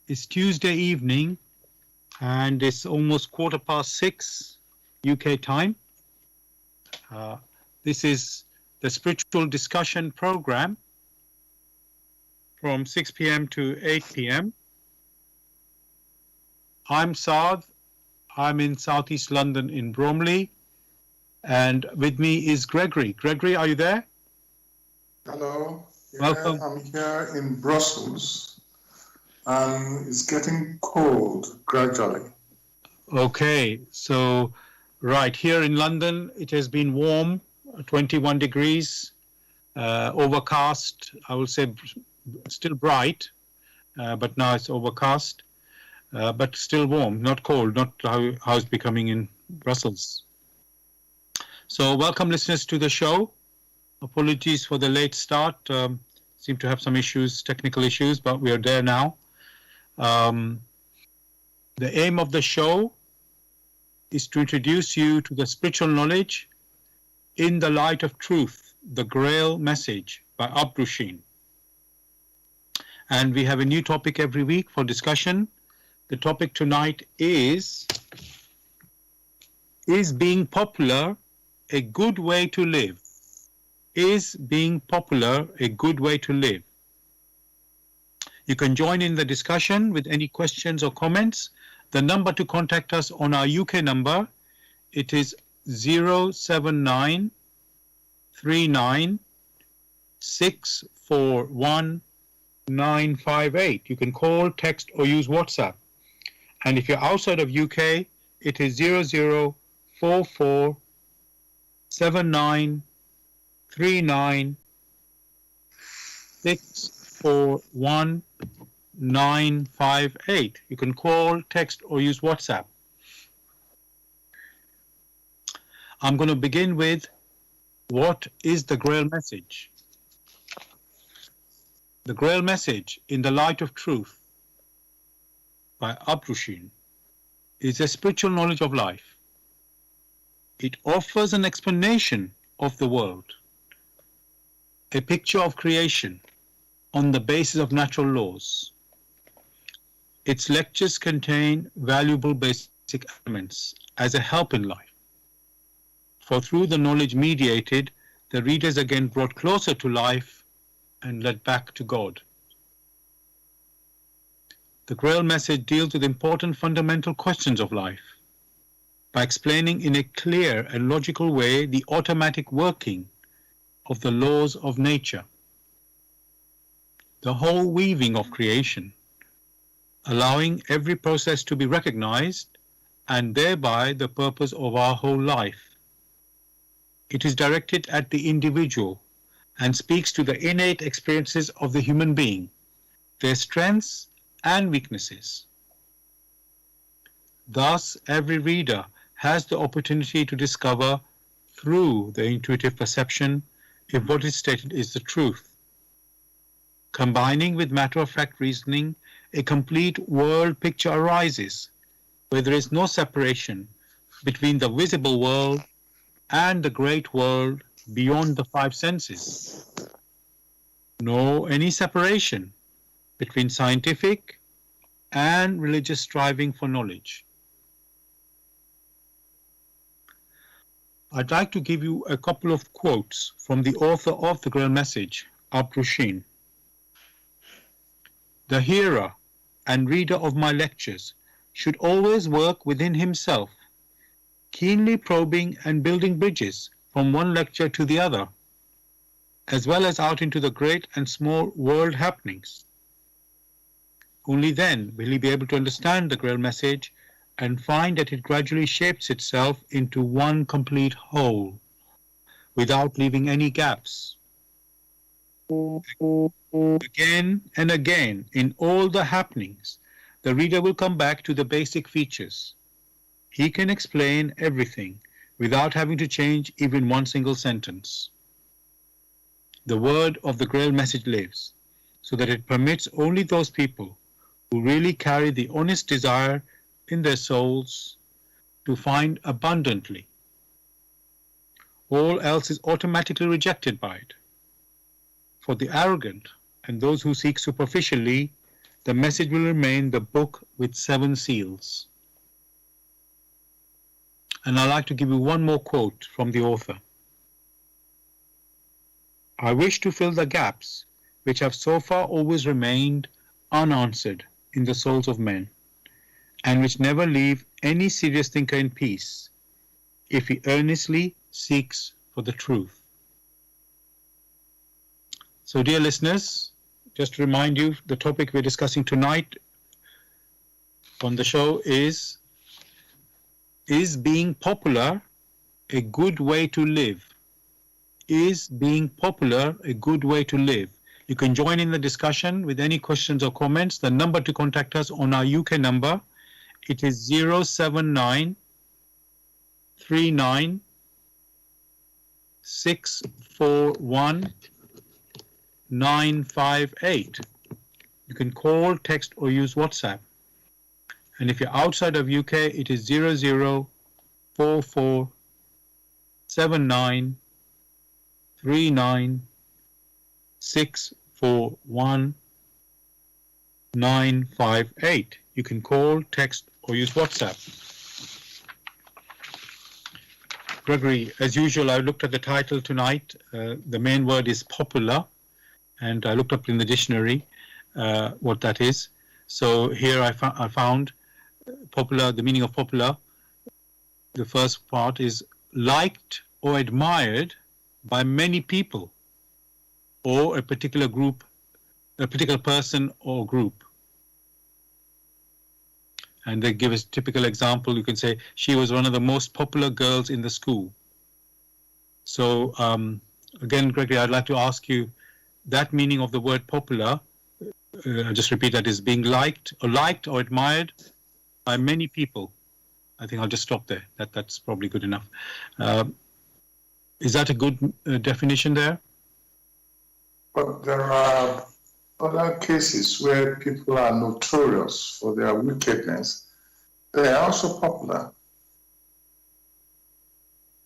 It's Tuesday evening and it's almost 6:15 UK time. This is the spiritual discussion program from 6 p.m. to 8 p.m. I'm Saad. I'm in southeast London in Bromley, and with me is Gregory. Gregory, are you there? Hello. Yeah, Welcome. I'm here in Brussels, and it's getting cold gradually. Okay, so right here in London, it has been warm, 21 degrees, overcast. I will say still bright, but now it's overcast, but still warm, not cold, not how it's becoming in Brussels. So welcome listeners to the show. Apologies for the late start. Seem to have some issues, technical issues, but we are there now. The aim of the show is to introduce you to the spiritual knowledge in the light of truth, the Grail message by Abdushin. And we have a new topic every week for discussion. The topic tonight is being popular a good way to live? Is being popular a good way to live? You can join in the discussion with any questions or comments. The number to contact us on our UK number, it is 079 39 641 958. You can call, text or use WhatsApp. And if you're outside of UK, it is 0044 79 39 641 958. You can call, text or use WhatsApp. I'm going to begin with what is the Grail message? The Grail message in the light of truth by Abdushin is a spiritual knowledge of life. It offers an explanation of the world, a picture of creation on the basis of natural laws. Its lectures contain valuable basic elements as a help in life. For through the knowledge mediated, the reader is again brought closer to life and led back to God. The Grail message deals with important fundamental questions of life by explaining in a clear and logical way the automatic working of the laws of nature, the whole weaving of creation, allowing every process to be recognized and thereby the purpose of our whole life. It is directed at the individual and speaks to the innate experiences of the human being, their strengths and weaknesses. Thus, every reader has the opportunity to discover through the intuitive perception if what is stated is the truth. Combining with matter-of-fact reasoning, a complete world picture arises where there is no separation between the visible world and the great world beyond the five senses, nor any separation between scientific and religious striving for knowledge. I'd like to give you a couple of quotes from the author of the Grail message, Abdushin. The hearer and reader of my lectures should always work within himself, keenly probing and building bridges from one lecture to the other, as well as out into the great and small world happenings. Only then will he be able to understand the Grail message and find that it gradually shapes itself into one complete whole, without leaving any gaps. Again and again, in all the happenings, the reader will come back to the basic features. He can explain everything without having to change even one single sentence. The word of the Grail message lives, so that it permits only those people who really carry the honest desire in their souls to find abundantly. All else is automatically rejected by it. For the arrogant and those who seek superficially, the message will remain the book with 7 seals. And I'd like to give you one more quote from the author. I wish to fill the gaps which have so far always remained unanswered in the souls of men, and which never leave any serious thinker in peace, if he earnestly seeks for the truth. So, dear listeners, just to remind you, the topic we're discussing tonight on the show is being popular a good way to live? Is being popular a good way to live? You can join in the discussion with any questions or comments. The number to contact us on our UK number, it is 079 39 641 958. You can call, text or use WhatsApp. And if you're outside of UK, it is 0044 79 39 641 958. You can call, text or use WhatsApp. Gregory, as usual, I looked at the title tonight. The main word is popular, and I looked up in the dictionary what that is. So here I found popular, the meaning of popular. The first part is liked or admired by many people, or a particular group, a particular person or group. And they give a typical example. You can say she was one of the most popular girls in the school. So again, Gregory, I'd like to ask you that meaning of the word popular. I'll just repeat that, is being liked or admired by many people. I think I'll just stop there. That's probably good enough. Is that a good definition there? But there are other cases where people are notorious for their wickedness. They are also popular.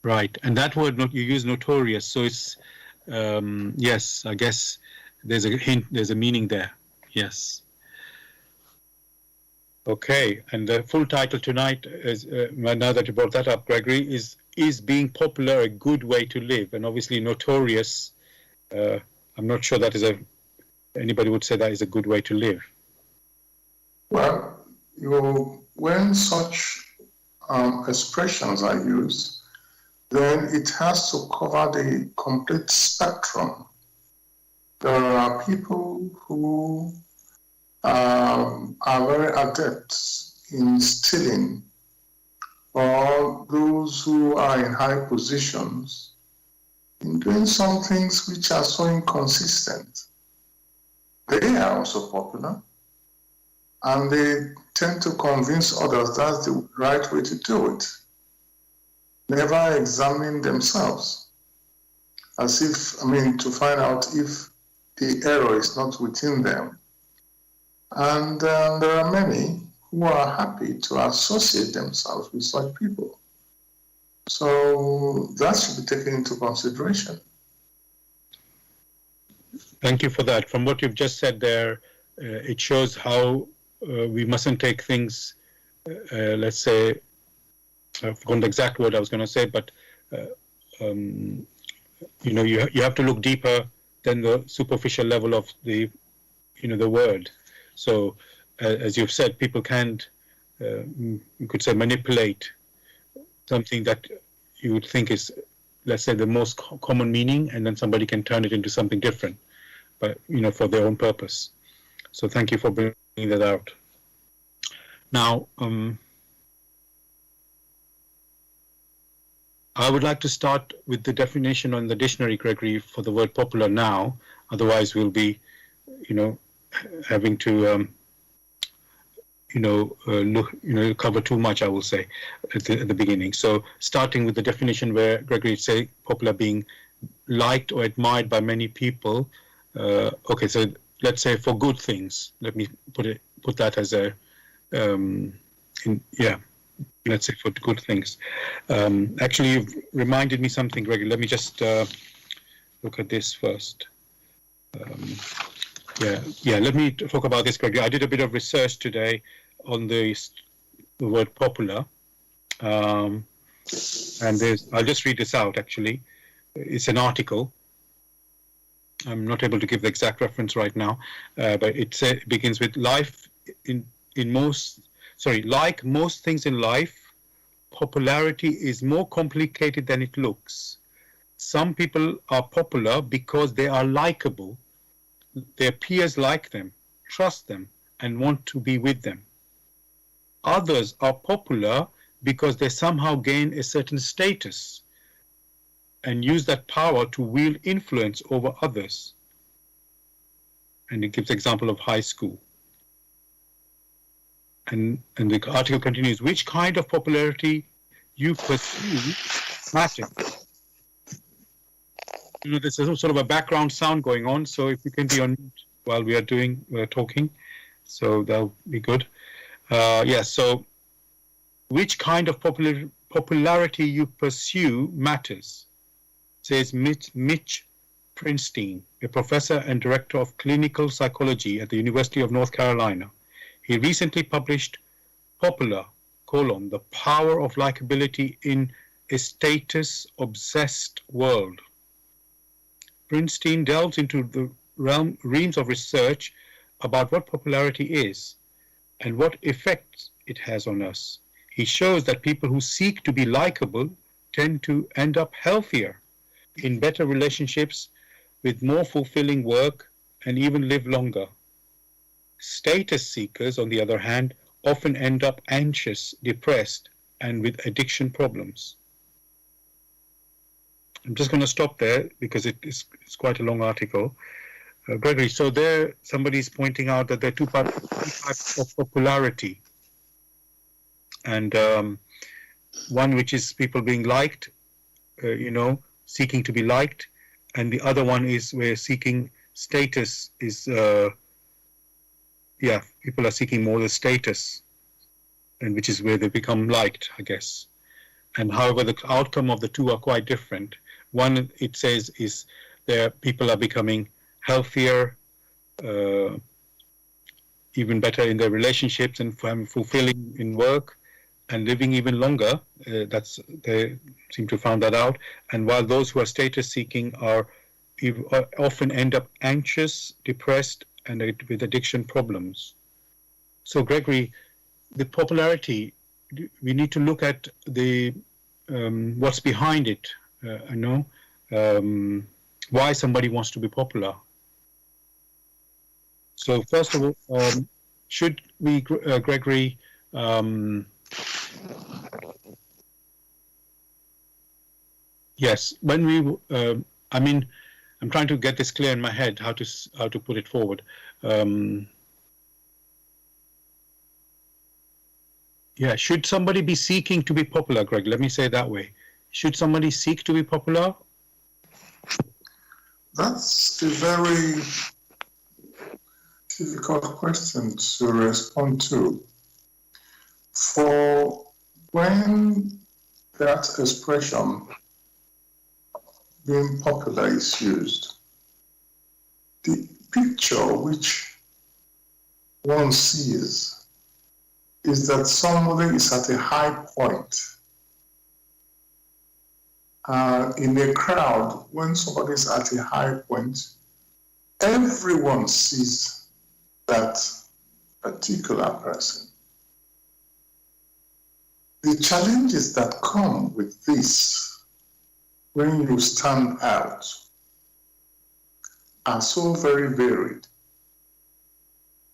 Right, and that word you use notorious, so it's yes, I guess there's a hint, there's a meaning there. Yes. Okay, and the full title tonight is, now that you brought that up, Gregory, is being popular a good way to live? And obviously notorious, I'm not sure that is anybody would say that is a good way to live. Well, when such expressions are used, then it has to cover the complete spectrum. There are people who are very adept in stealing, or those who are in high positions in doing some things which are so inconsistent. They are also popular, and they tend to convince others that's the right way to do it, never examining themselves, as if, to find out if the error is not within them. And there are many who are happy to associate themselves with such people. So that should be taken into consideration. Thank you for that. From what you've just said there, it shows how we mustn't take things, let's say, I've forgotten the exact word I was going to say, but you have to look deeper than the superficial level of the word. So, as you've said, people can't, you could say, manipulate something that you would think is, let's say, the most common meaning, and then somebody can turn it into something different, but for their own purpose. So, thank you for bringing that out. Now, I would like to start with the definition on the dictionary, Gregory, for the word popular now. Otherwise, we'll be, having to, cover too much, I will say, at the beginning. So, starting with the definition where Gregory say popular being liked or admired by many people. Okay, so let's say for good things. Let me put that as a, let's say for good things. Actually, you've reminded me something, Gregory. Let me just look at this first. Yeah. Let me talk about this quickly. I did a bit of research today on the word popular, and I'll just read this out. Actually, it's an article. I'm not able to give the exact reference right now, but it begins with life in most. Sorry, like most things in life, popularity is more complicated than it looks. Some people are popular because they are likable. Their peers like them, trust them, and want to be with them. Others are popular because they somehow gain a certain status and use that power to wield influence over others. And it gives example of high school. And the article continues, which kind of popularity you pursue matters. There's sort of a background sound going on, so if you can be on mute while we are talking, so that'll be good. So which kind of popularity you pursue matters, says Mitch Prinstein, a professor and director of clinical psychology at the University of North Carolina. He recently published Popular, The Power of Likability in a Status-Obsessed World. Prinstein delves into the realms of research about what popularity is and what effects it has on us. He shows that people who seek to be likable tend to end up healthier, in better relationships, with more fulfilling work, and even live longer. Status seekers, on the other hand, often end up anxious, depressed, and with addiction problems. I'm just going to stop there because it's quite a long article. Gregory, so there somebody's pointing out that there are two types of popularity. And one which is people being liked, seeking to be liked. And the other one is where seeking status is, people are seeking more the status, and which is where they become liked, I guess. And however, the outcome of the two are quite different. One, it says, is that people are becoming healthier, even better in their relationships and fulfilling in work and living even longer. They seem to have found that out. And while those who are status seeking are often end up anxious, depressed, and with addiction problems. So Gregory, the popularity, we need to look at the what's behind it. Why somebody wants to be popular. So first of all, should we, Gregory, yes, when we, I'm trying to get this clear in my head, how to put it forward. Should somebody be seeking to be popular, Greg? Let me say it that way. Should somebody seek to be popular? That's a very difficult question to respond to. For when that expression, being popular, is used, the picture which one sees is that somebody is at a high point. In a crowd, when somebody is at a high point, everyone sees that particular person. The challenges that come with this, when you stand out, are so very varied.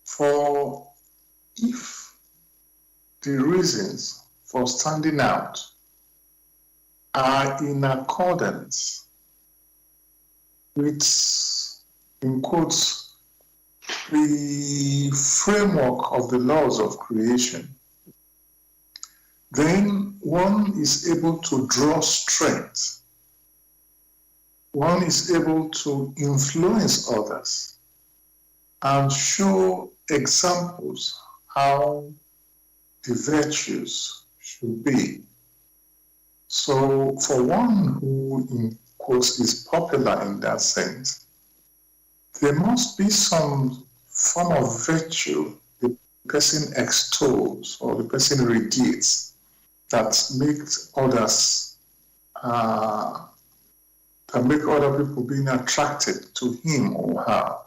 For if the reasons for standing out are in accordance with, in quotes, the framework of the laws of creation, then one is able to draw strength. One is able to influence others and show examples how the virtues should be. So for one who, in quotes, is popular in that sense, there must be some form of virtue the person extols or the person radiates that makes others, that make other people being attracted to him or her.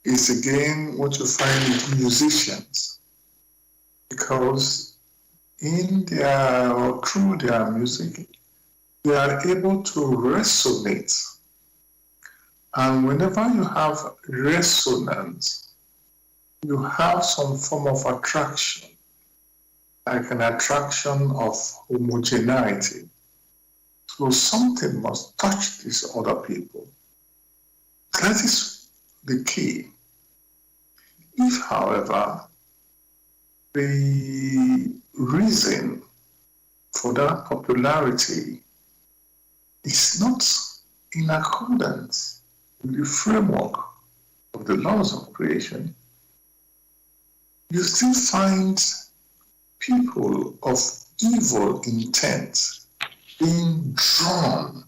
Is again what you find with musicians, because in their or through their music, they are able to resonate. And whenever you have resonance, you have some form of attraction, like an attraction of homogeneity. So something must touch these other people. That is the key. If, however, the reason for that popularity is not in accordance with the framework of the laws of creation, you still find people of evil intent being drawn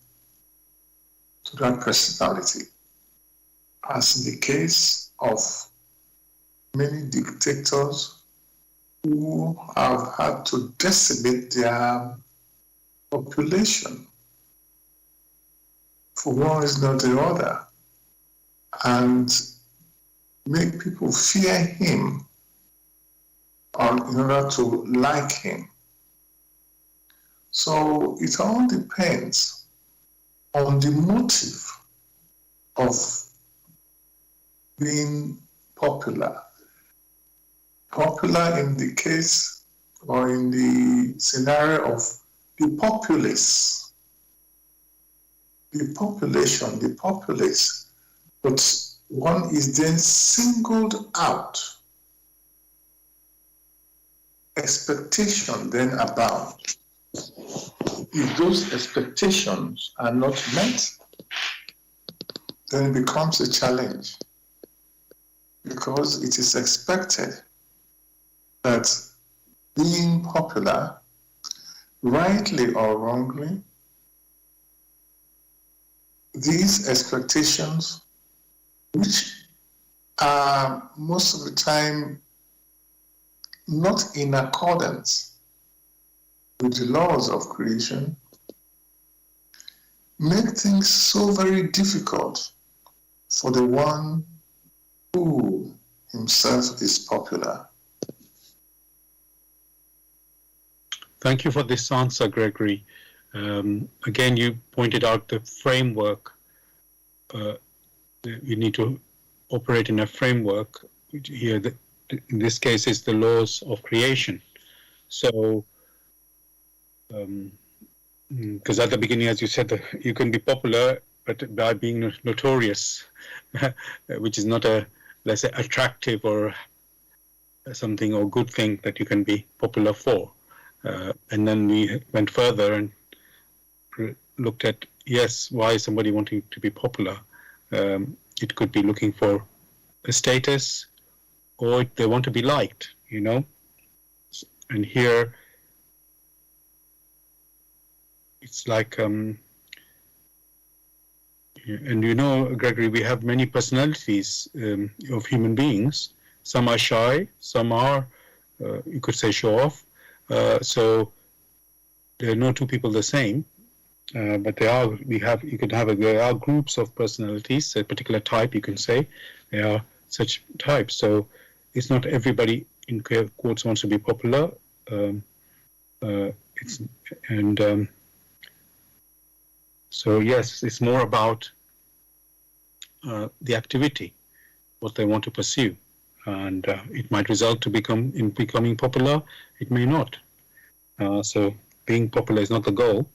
to that personality, as in the case of many dictators who have had to decimate their population for one reason or the other, and make people fear him in order to like him. So it all depends on the motive of being popular. Popular in the case or in the scenario of the populace. The population, the populace, but one is then singled out. Expectation then abound. If those expectations are not met, then it becomes a challenge, because it is expected that being popular, rightly or wrongly, these expectations, which are most of the time not in accordance with the laws of creation, make things so very difficult for the one who himself is popular. Thank you for this answer, Gregory. Again, you pointed out the framework. You need to operate in a framework. Here, in this case, is the laws of creation. So, because at the beginning, as you said, you can be popular, but by being notorious, which is not a, let's say, attractive or something or good thing that you can be popular for. And then we went further and looked at, yes, why is somebody wanting to be popular? It could be looking for a status, or they want to be liked, you know? And here, it's like, and you know, Gregory, we have many personalities of human beings. Some are shy, some are, you could say, show off. So there are no two people the same, but there are. There are groups of personalities, a particular type. You can say there are such types. So it's not everybody in quotes wants to be popular. So yes, it's more about the activity, what they want to pursue. And it might result to becoming popular. It may not. So being popular is not the goal.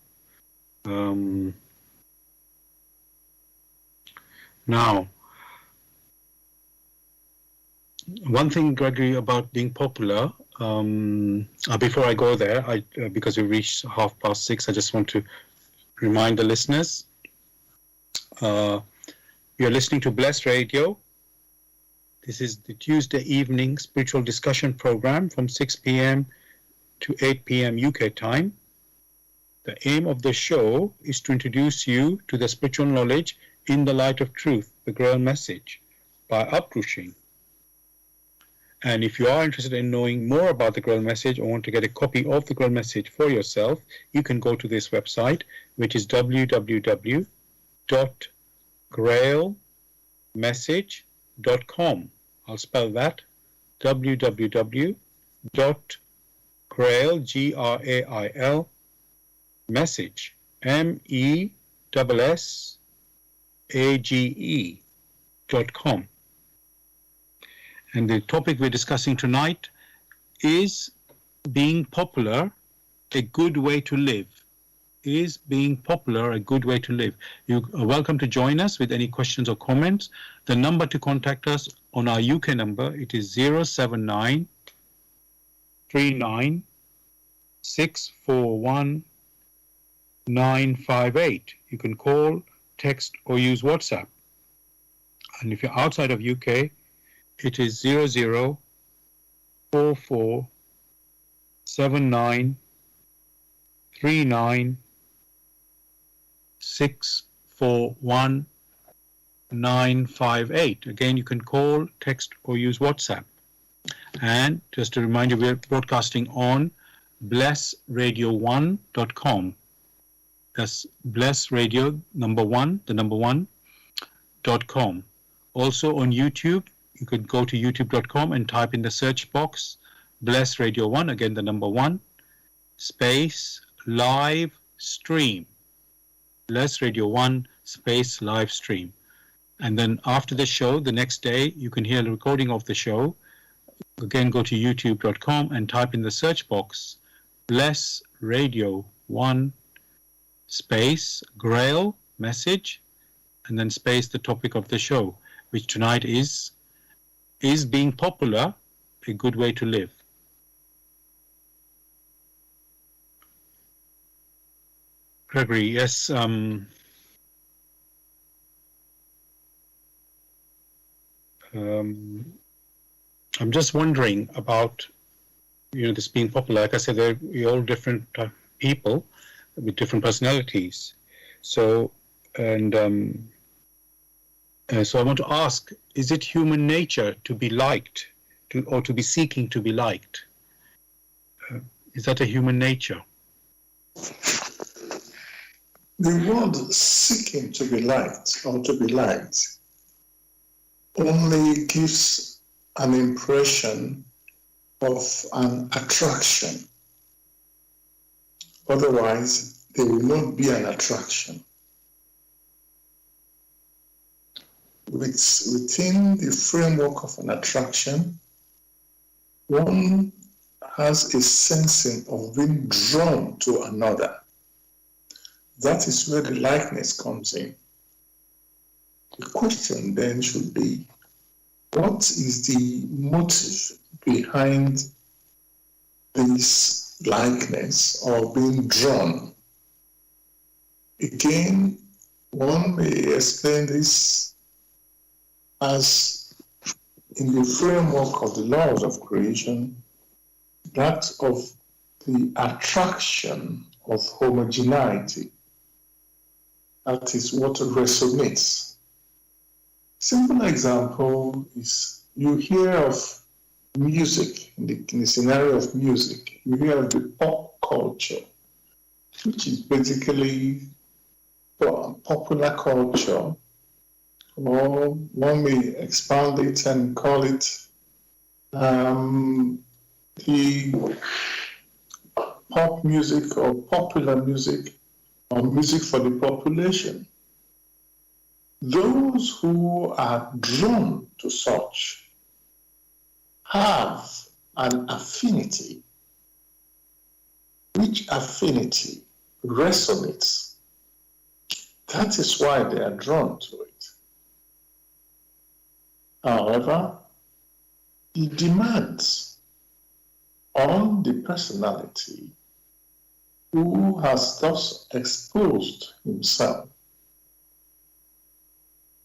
Now, one thing, Gregory, about being popular. Before I go there, because we reached 6:30, I just want to remind the listeners. You're listening to Blessed Radio. This is the Tuesday evening spiritual discussion program from 6 p.m. to 8 p.m. UK time. The aim of the show is to introduce you to the spiritual knowledge in the light of truth the Grail message by Uprushing. And if you are interested in knowing more about the Grail message or want to get a copy of the Grail message for yourself, you can go to this website, which is www.grailmessage.com. I'll spell that, www.grail, Grail, message, MESSAGE.com. And the topic we're discussing tonight is being popular a good way to live? Is being popular a good way to live? You are welcome to join us with any questions or comments. The number to contact us on our UK number, it is 079 39 641 958. You can call, text, or use WhatsApp. And if you're outside of UK, it is 0044 79 39 641 958. Again, you can call, text, or use WhatsApp. And just to remind you, we're broadcasting on blessradio1.com. That's blessradio .com. Also on YouTube, you could go to youtube.com and type in the search box Bless Radio 1, again the number 1, space live stream. Bless Radio 1 space live stream. And then after the show, the next day, you can hear the recording of the show. Again, go to youtube.com and type in the search box Bless Radio 1 space Grail message, and then space the topic of the show, which tonight is being popular a good way to live? Gregory, yes, I'm just wondering about, this being popular. Like I said, we're all different people with different personalities. So I want to ask, is it human nature to be liked, or to be seeking to be liked? Is that a human nature? The word seeking to be liked or to be liked only gives an impression of an attraction. Otherwise, there will not be an attraction. Within the framework of an attraction, one has a sensing of being drawn to another. That is where the likeness comes in. The question then should be, what is the motive behind this likeness or being drawn? Again, one may explain this as, in the framework of the laws of creation, that of the attraction of homogeneity. That is what resonates. Simple example is, you hear of music, in the scenario of music, you hear of the pop culture, which is basically popular culture, or one may expand it and call it the pop music or popular music or music for the population. Those who are drawn to such have an affinity, which affinity resonates. That is why they are drawn to it. However, it demands on the personality who has thus exposed himself.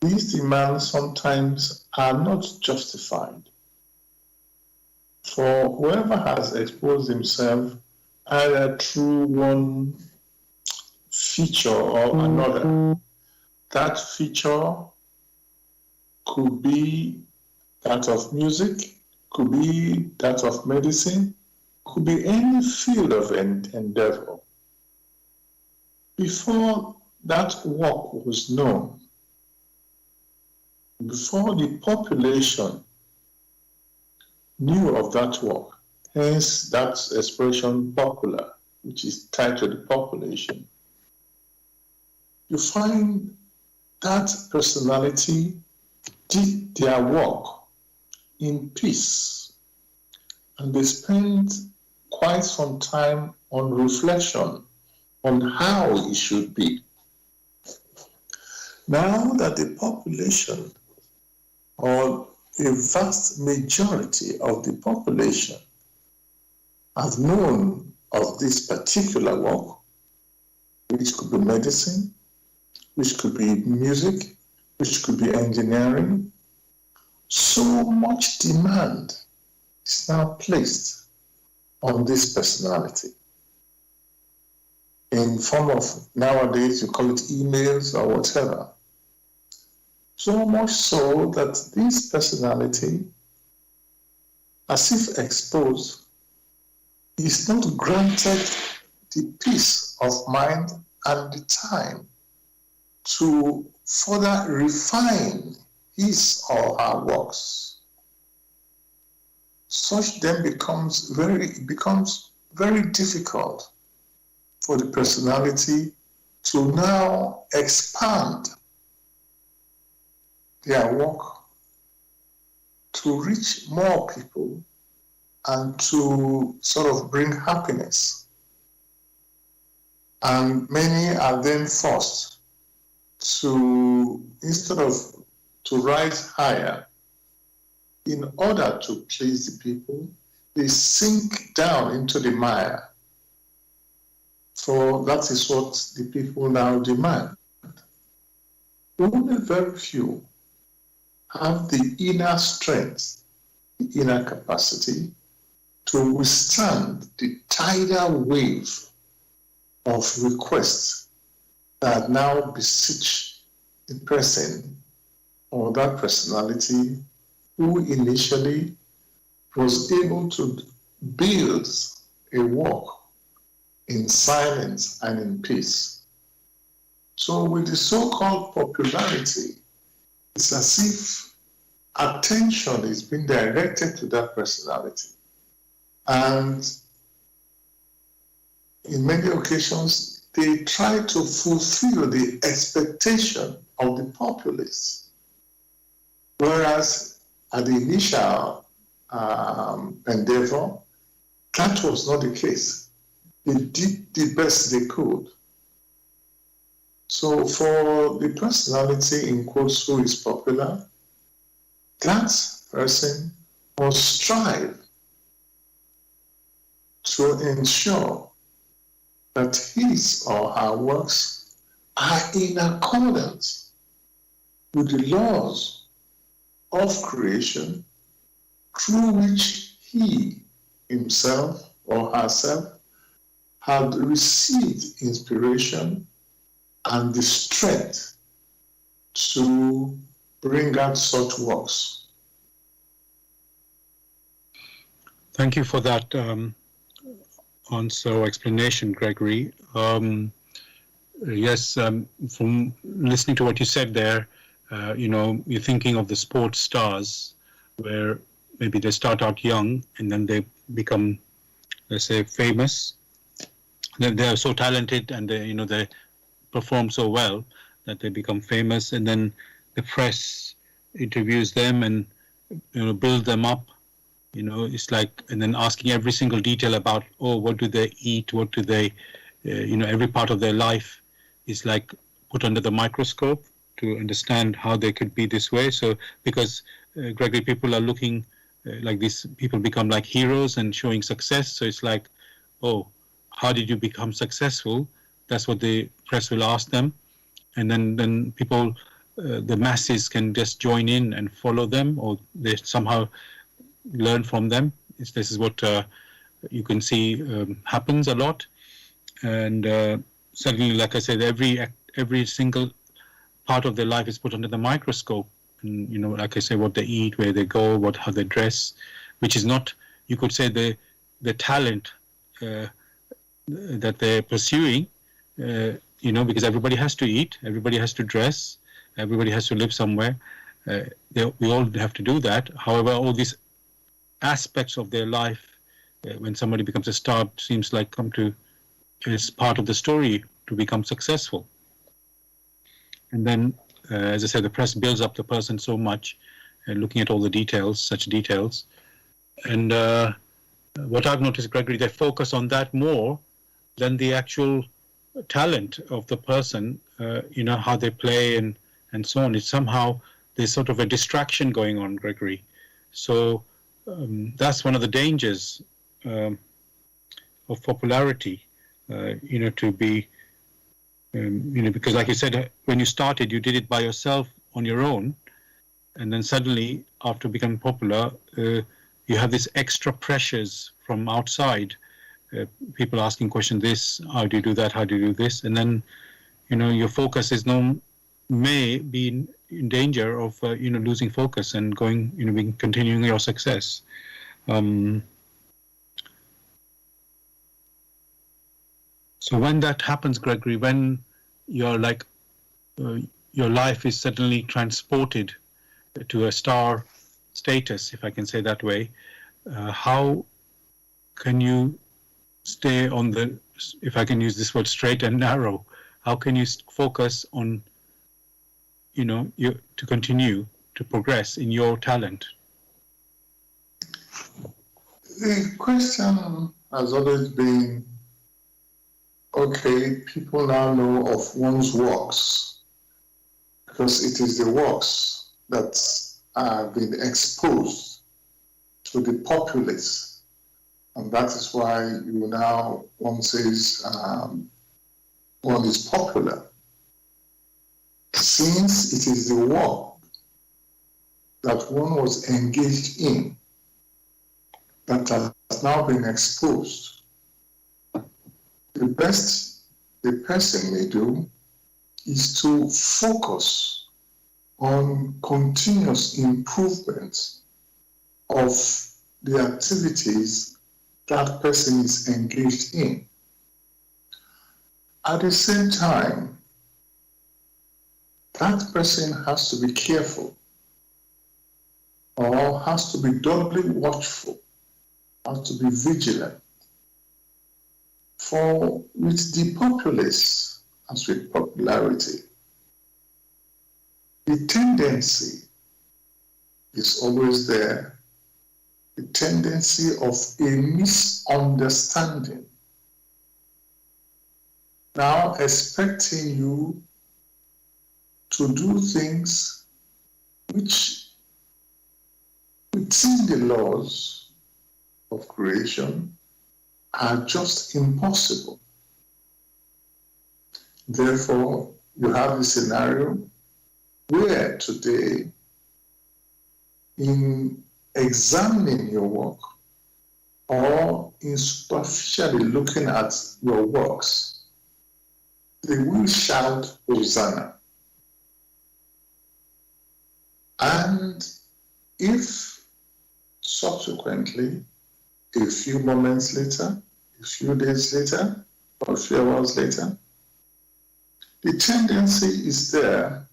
These demands sometimes are not justified. For whoever has exposed himself either through one feature or another, that feature could be that of music, could be that of medicine, could be any field of endeavor. Before that work was known, before the population knew of that work, hence that expression popular, which is tied to the population, you find that personality did their work in peace, and they spent quite some time on reflection on how it should be. Now that the population, or a vast majority of the population, have known of this particular work, which could be medicine, which could be music, which could be engineering, so much demand is now placed on this personality. In form of, nowadays you call it emails or whatever. So much so that this personality, as if exposed, is not granted the peace of mind and the time to further refine his or her works. Such then becomes very difficult for the personality to now expand their work to reach more people and to sort of bring happiness. And many are then forced to, instead of to rise higher, in order to please the people, they sink down into the mire. For that is what the people now demand. Only very few have the inner strength, the inner capacity to withstand the tidal wave of requests that now beseech the person or that personality who initially was able to build a work in silence and in peace. So with the so-called popularity, it's as if attention is being directed to that personality. And in many occasions, they try to fulfill the expectation of the populace. Whereas at the initial endeavor, that was not the case. They did the best they could. So for the personality in quotes who is popular, that person must strive to ensure that his or her works are in accordance with the laws of creation through which he himself or herself had received inspiration and the strength to bring out such works. Thank you for that answer or explanation, Gregory. Yes, from listening to what you said there, you're thinking of the sports stars where maybe they start out young and then they become, let's say, famous. They are so talented and they perform so well that they become famous, and then the press interviews them and build them up. It's like, and then asking every single detail about, what do they eat, what do they, every part of their life is like put under the microscope to understand how they could be this way. So because Gregory, people are looking like these people become like heroes and showing success. So it's like, how did you become successful? That's what the press will ask them. And then people, the masses can just join in and follow them, or they somehow learn from them. This is what you can see happens a lot. And certainly, like I said, every single part of their life is put under the microscope. and like I say, what they eat, where they go, how they dress, which is not, you could say, the talent that they're pursuing. Because everybody has to eat, everybody has to dress, everybody has to live somewhere. We all have to do that. However, all these aspects of their life, when somebody becomes a star, seems like come to is part of the story to become successful. And then, as I said, the press builds up the person so much, looking at all the details, such details. And what I've noticed, Gregory, they focus on that more than the actual talent of the person, how they play and so on. It's somehow there's sort of a distraction going on, Gregory. So that's one of the dangers of popularity, to be, because like you said, when you started, you did it by yourself on your own. And then suddenly, after becoming popular, you have these extra pressures from outside. People asking questions, this, how do you do that, how do you do this? And then, your focus may be in danger of, losing focus and continuing your success. So when that happens, Gregory, when you're like, your life is suddenly transported to a star status, if I can say that way, how can you stay on the, if I can use this word, straight and narrow? How can you focus on, to continue to progress in your talent? The question has always been, okay, people now know of one's works because it is the works that have been exposed to the populace. And that is why one says one is popular. Since it is the work that one was engaged in that has now been exposed, the best the person may do is to focus on continuous improvement of the activities that person is engaged in. At the same time, that person has to be careful or has to be doubly watchful, has to be vigilant. For with the populace, as with popularity, the tendency is always there, the tendency of a misunderstanding. Now expecting you to do things which within the laws of creation are just impossible. Therefore, you have a scenario where today, in examining your work or in superficially looking at your works, they will shout Hosanna. And if subsequently, a few moments later, a few days later, or a few hours later, the tendency is there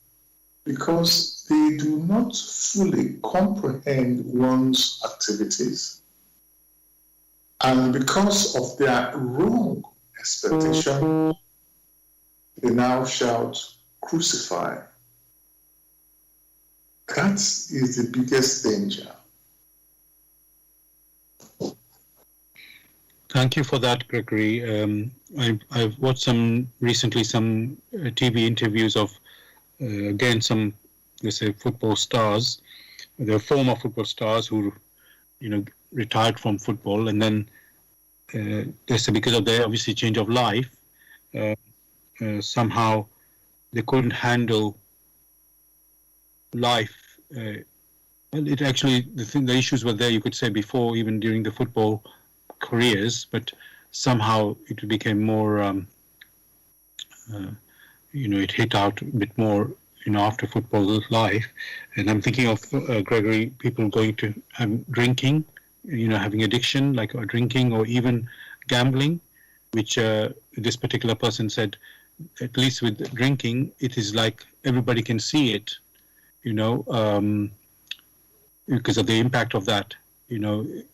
because they do not fully comprehend one's activities. And because of their wrong expectation, they now shout, crucify. That is the biggest danger. Thank you for that, Gregory. I've watched recently some TV interviews of, again, some, let's say, football stars. They're former football stars who, retired from football, and then they say because of their obviously change of life, somehow they couldn't handle life. It actually, the issues were there, you could say, before, even during the football careers, but somehow it became more, it hit out a bit more after football life. And I'm thinking of, Gregory, people going to drinking, having addiction, like drinking or even gambling, which this particular person said, at least with drinking, it is like everybody can see it, because of the impact of that.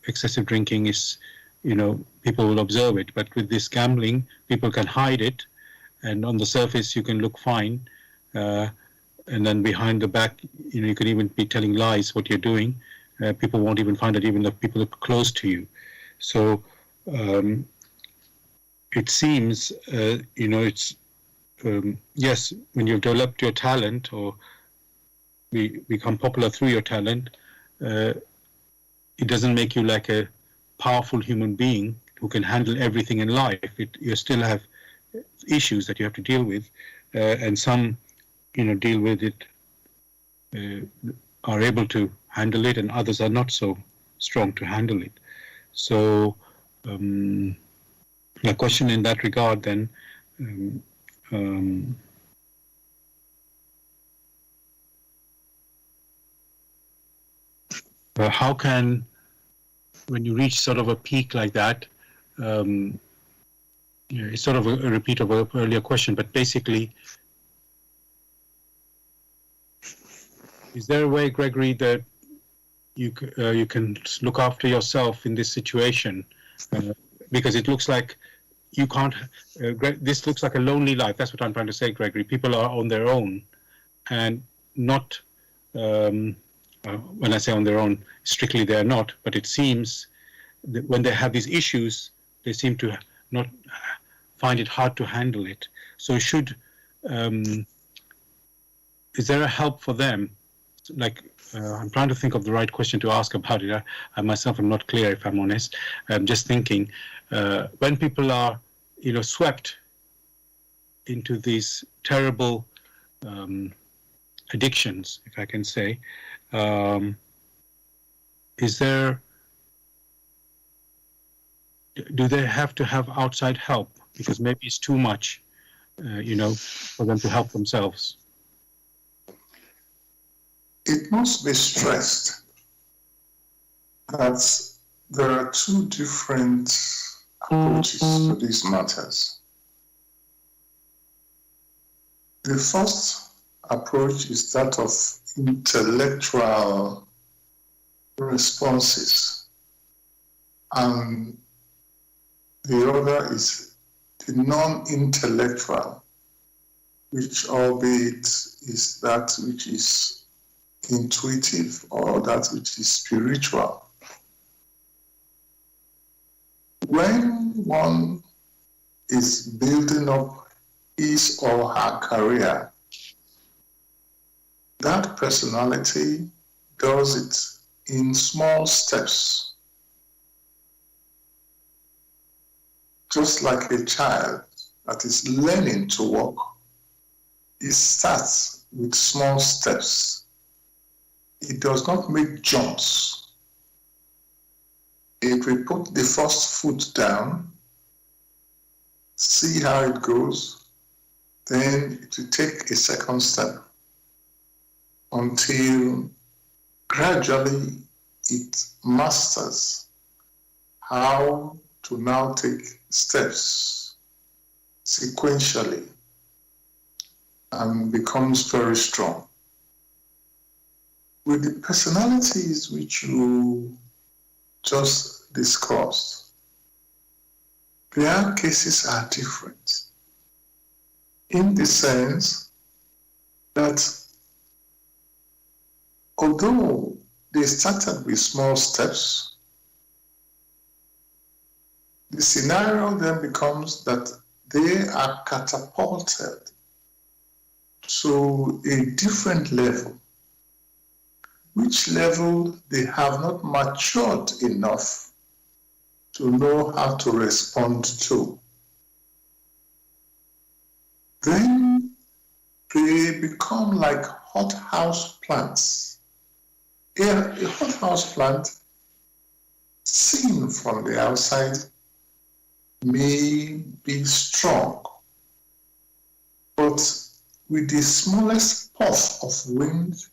Excessive drinking is, people will observe it. But with this gambling, people can hide it, and on the surface, you can look fine. And then behind the back, you can even be telling lies what you're doing. People won't even find it, even if people are close to you. So it seems, it's, yes, when you've developed your talent or become popular through your talent, it doesn't make you like a powerful human being who can handle everything in life. You still have issues that you have to deal with, and some, deal with it, are able to handle it, and others are not so strong to handle it. So, the question in that regard then, how can, when you reach sort of a peak like that, it's sort of a repeat of an earlier question, but basically, is there a way, Gregory, that you can look after yourself in this situation? Because it looks like you can't, this looks like a lonely life. That's what I'm trying to say, Gregory. People are on their own and not, when I say on their own, strictly they're not, but it seems that when they have these issues, they seem to not find it hard to handle it. So is there a help for them? Like, I'm trying to think of the right question to ask about it. I myself am not clear, if I'm honest. I'm just thinking, when people are, swept into these terrible addictions, if I can say, do they have to have outside help? Because maybe it's too much, for them to help themselves. It must be stressed that there are two different approaches to these matters. The first approach is that of intellectual responses, and the other is the non-intellectual, which albeit is that which is intuitive or that which is spiritual. When one is building up his or her career, that personality does it in small steps. Just like a child that is learning to walk, it starts with small steps. It does not make jumps. It will put the first foot down, see how it goes, then it will take a second step until gradually it masters how to now take steps sequentially and becomes very strong. With the personalities which you just discussed, their cases are different in the sense that although they started with small steps, the scenario then becomes that they are catapulted to a different level, which level they have not matured enough to know how to respond to. Then they become like hothouse plants. A hothouse plant, seen from the outside, may be strong, but with the smallest puff of wind,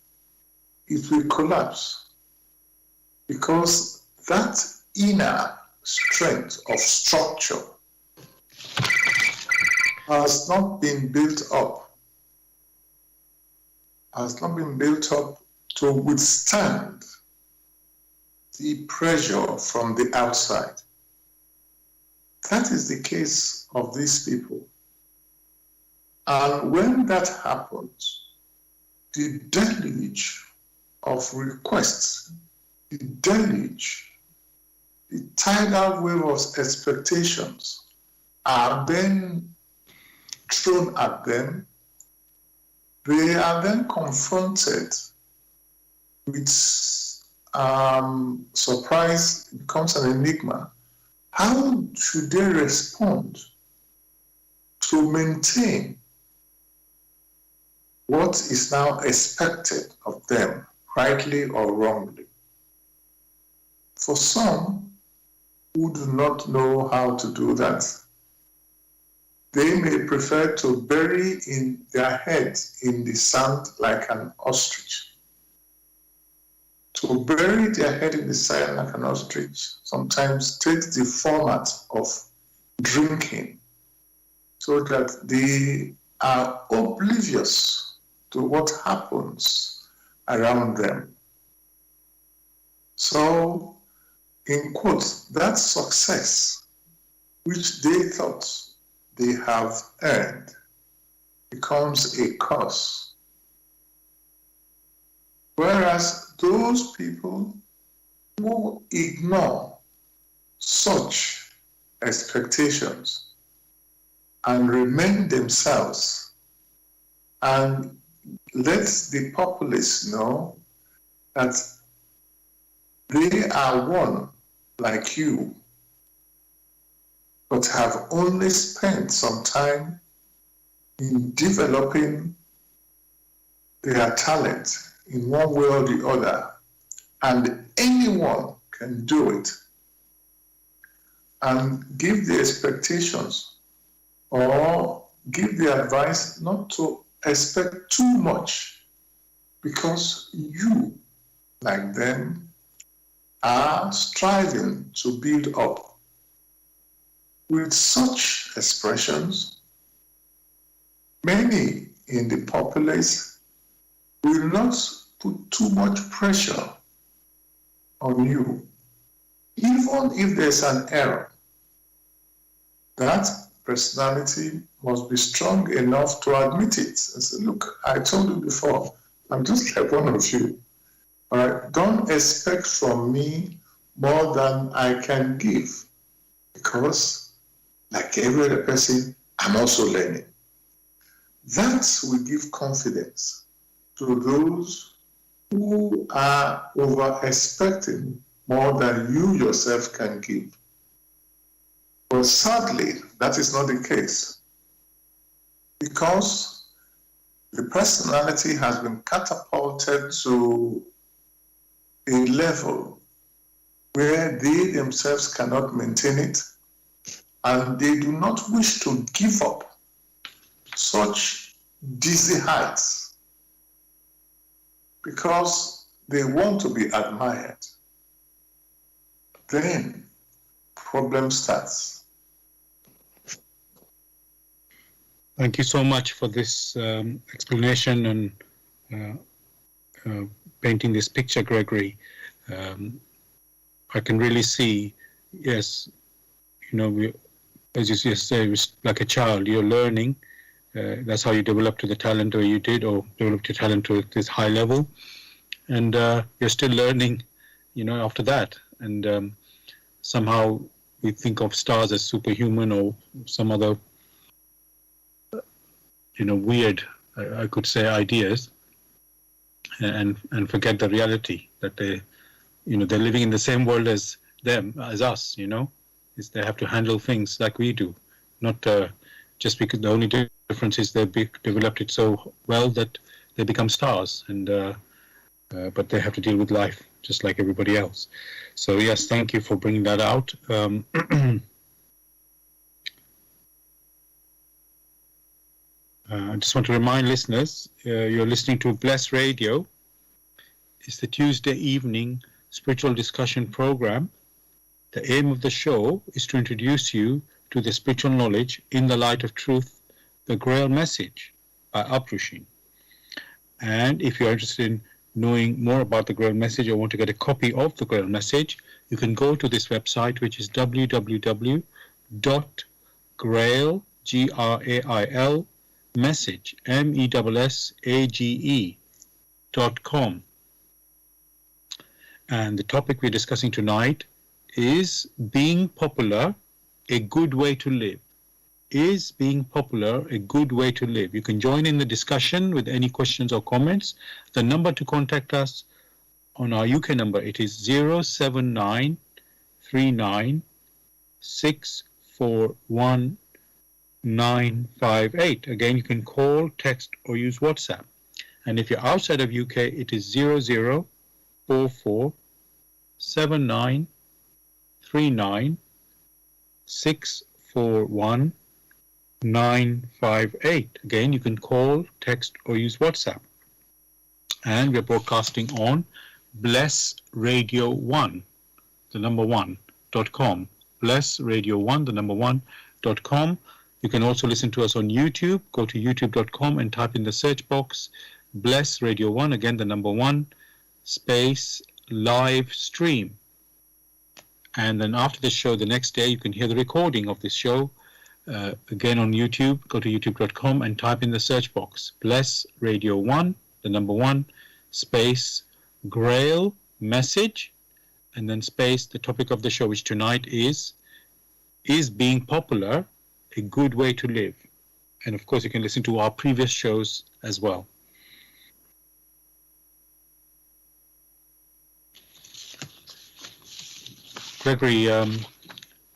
it will collapse, because that inner strength of structure has not been built up, to withstand the pressure from the outside. That is the case of these people. And when that happens, the deluge of requests, the deluge, the tidal wave of expectations are then thrown at them. They are then confronted with surprise. It becomes an enigma. How should they respond to maintain what is now expected of them, rightly or wrongly? For some who do not know how to do that, they may prefer to bury in their head in the sand like an ostrich. To bury their head in the sand like an ostrich sometimes takes the format of drinking, so that they are oblivious to what happens around them. So, in quotes, that success which they thought they have earned becomes a curse. Whereas those people who ignore such expectations and remain themselves and let the populace know that they are one like you, but have only spent some time in developing their talent in one way or the other, and anyone can do it, and give the expectations or give the advice not to expect too much, because you, like them, are striving to build up. With such expressions, many in the populace will not put too much pressure on you, even if there's an error. That personality must be strong enough to admit it and say, look, I told you before, I'm just like one of you. All right, don't expect from me more than I can give, because like every other person, I'm also learning. That will give confidence to those who are over-expecting more than you yourself can give. But sadly, that is not the case, because the personality has been catapulted to a level where they themselves cannot maintain it, and they do not wish to give up such dizzy heights, because they want to be admired. Then problem starts. Thank you so much for this explanation and painting this picture, Gregory. I can really see, yes, as you just say, it was like a child, you're learning. That's how you develop to the talent, or you did, or developed your talent to this high level. And you're still learning, after that. And somehow we think of stars as superhuman or some other, weird, I could say, ideas, and forget the reality that they're living in the same world as us, is they have to handle things like we do, not just because the only difference is they've developed it so well that they become stars, and but they have to deal with life just like everybody else. So yes, thank you for bringing that out. I just want to remind listeners, you're listening to Bless Radio. It's the Tuesday evening spiritual discussion program. The aim of the show is to introduce you to the spiritual knowledge in the light of truth, the Grail message by Abrushin. And if you're interested in knowing more about the Grail message or want to get a copy of the Grail message, you can go to this website, which is www.grail, Grail, message, MESSAGE.com. And the topic we're discussing tonight is being popular a good way to live. Is being popular a good way to live? You can join in the discussion with any questions or comments. The number to contact us on our UK number, it is 07939641958. Again, you can call, text or use WhatsApp. And if you're outside of UK, it is 00447939641958. Again, you can call, text or use WhatsApp. And we're broadcasting on Bless Radio 1, the number 1.com. Bless Radio 1, the number 1.com. You can also listen to us on YouTube. Go to youtube.com and type in the search box Bless Radio 1, again the number 1, space live stream. And then after the show, the next day, you can hear the recording of this show. Again on YouTube, go to youtube.com and type in the search box Bless Radio 1, the number 1, space Grail message, and then space the topic of the show, which tonight is being popular a good way to live? And of course, you can listen to our previous shows as well. Gregory, I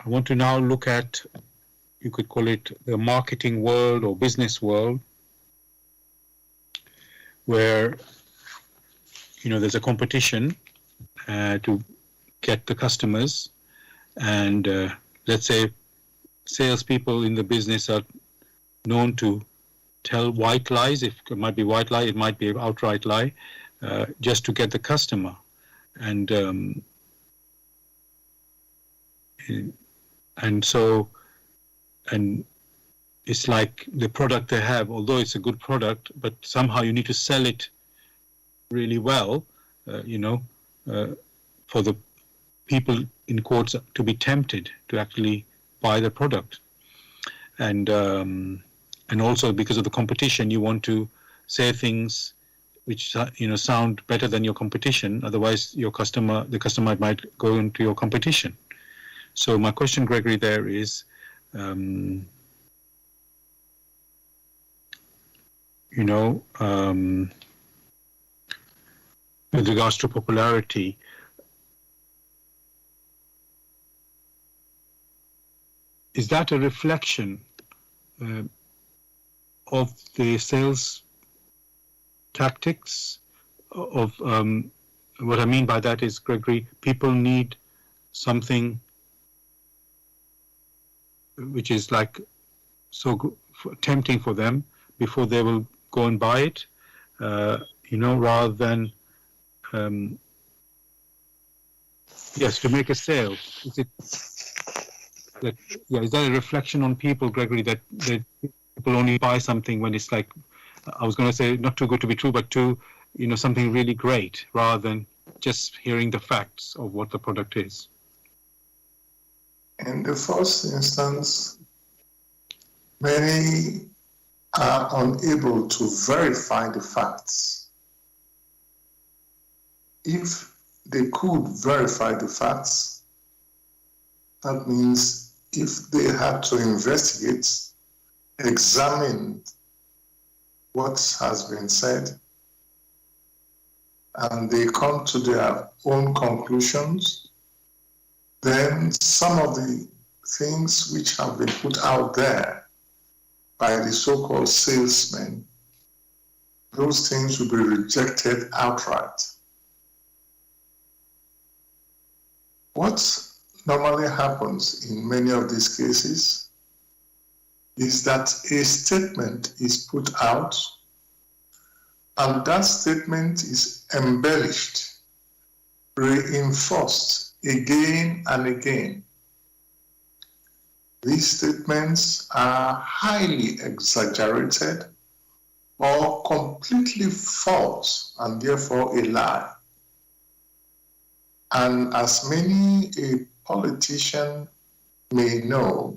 want to now look at, you could call it the marketing world or business world, where there's a competition to get the customers, and let's say salespeople in the business are known to tell white lies. If it might be white lie, it might be an outright lie, just to get the customer. And it's like the product they have, although it's a good product, but somehow you need to sell it really well, for the people in quotes to be tempted to actually buy the product. And also because of the competition, you want to say things which sound better than your competition. Otherwise, the customer might go into your competition. So my question, Gregory, there is, with regards to popularity, is that a reflection of the sales tactics of what I mean by that is, Gregory, people need something which is like so tempting for them before they will go and buy it, rather than to make a sale. Is that a reflection on people, Gregory, that people only buy something when it's like, I was going to say not too good to be true, but something really great, rather than just hearing the facts of what the product is? In the first instance, many are unable to verify the facts. If they could verify the facts, that means if they had to investigate, examine what has been said, and they come to their own conclusions, then some of the things which have been put out there by the so-called salesmen, those things will be rejected outright. What normally happens in many of these cases is that a statement is put out and that statement is embellished, reinforced again and again. These statements are highly exaggerated or completely false and therefore a lie. And as many a politician may know,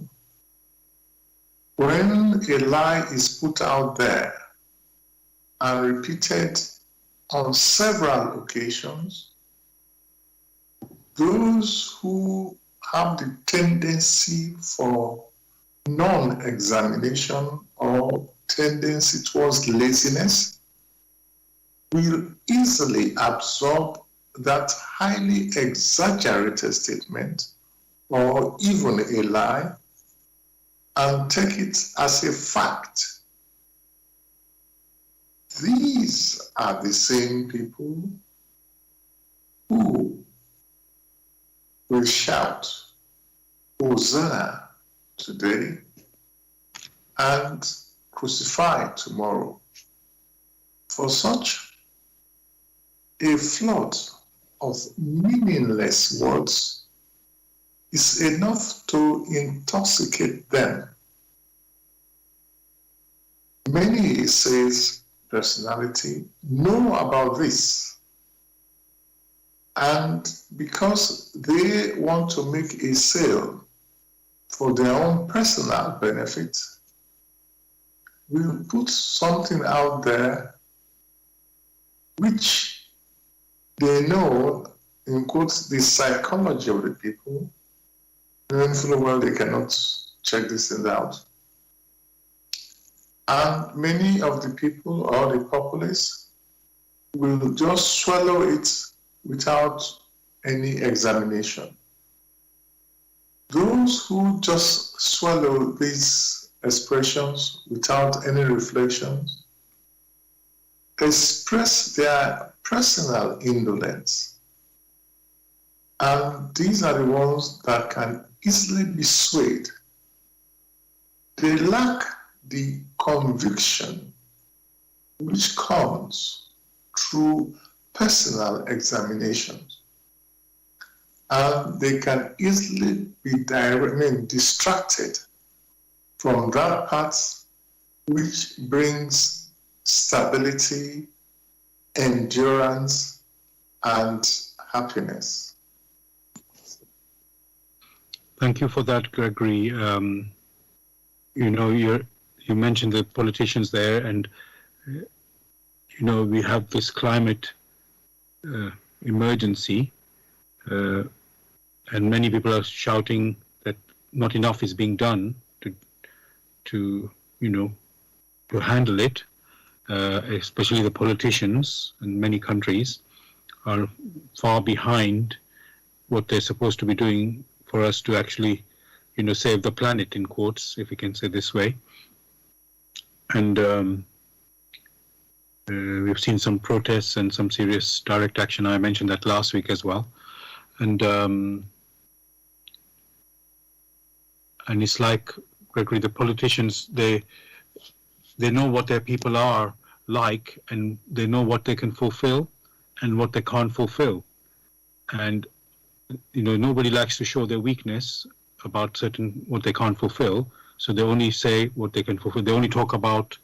when a lie is put out there and repeated on several occasions, those who have the tendency for non-examination or tendency towards laziness will easily absorb that highly exaggerated statement or even a lie and take it as a fact. These are the same people who will shout Hosanna today and crucify tomorrow. For such a flood of meaningless words is enough to intoxicate them. Many sales personality know about this, and because they want to make a sale for their own personal benefit, will put something out there which they know includes the psychology of the people, knowing full well they cannot check this thing out. And many of the people or the populace will just swallow it without any examination. Those who just swallow these expressions without any reflections express their personal indolence. And these are the ones that can easily be swayed. They lack the conviction which comes through personal examinations. And they can easily be distracted from that path which brings stability, endurance, and happiness. Thank you for that, Gregory. You mentioned the politicians there, and we have this climate emergency, and many people are shouting that not enough is being done to handle it. Especially the politicians in many countries are far behind what they're supposed to be doing for us to actually, save the planet, in quotes, if we can say this way. And we've seen some protests and some serious direct action. I mentioned that last week as well. And it's like, Gregory, the politicians, they know what their people are like, and they know what they can fulfill and what they can't fulfill. And, nobody likes to show their weakness about what they can't fulfill. So they only say what they can fulfill. They only talk about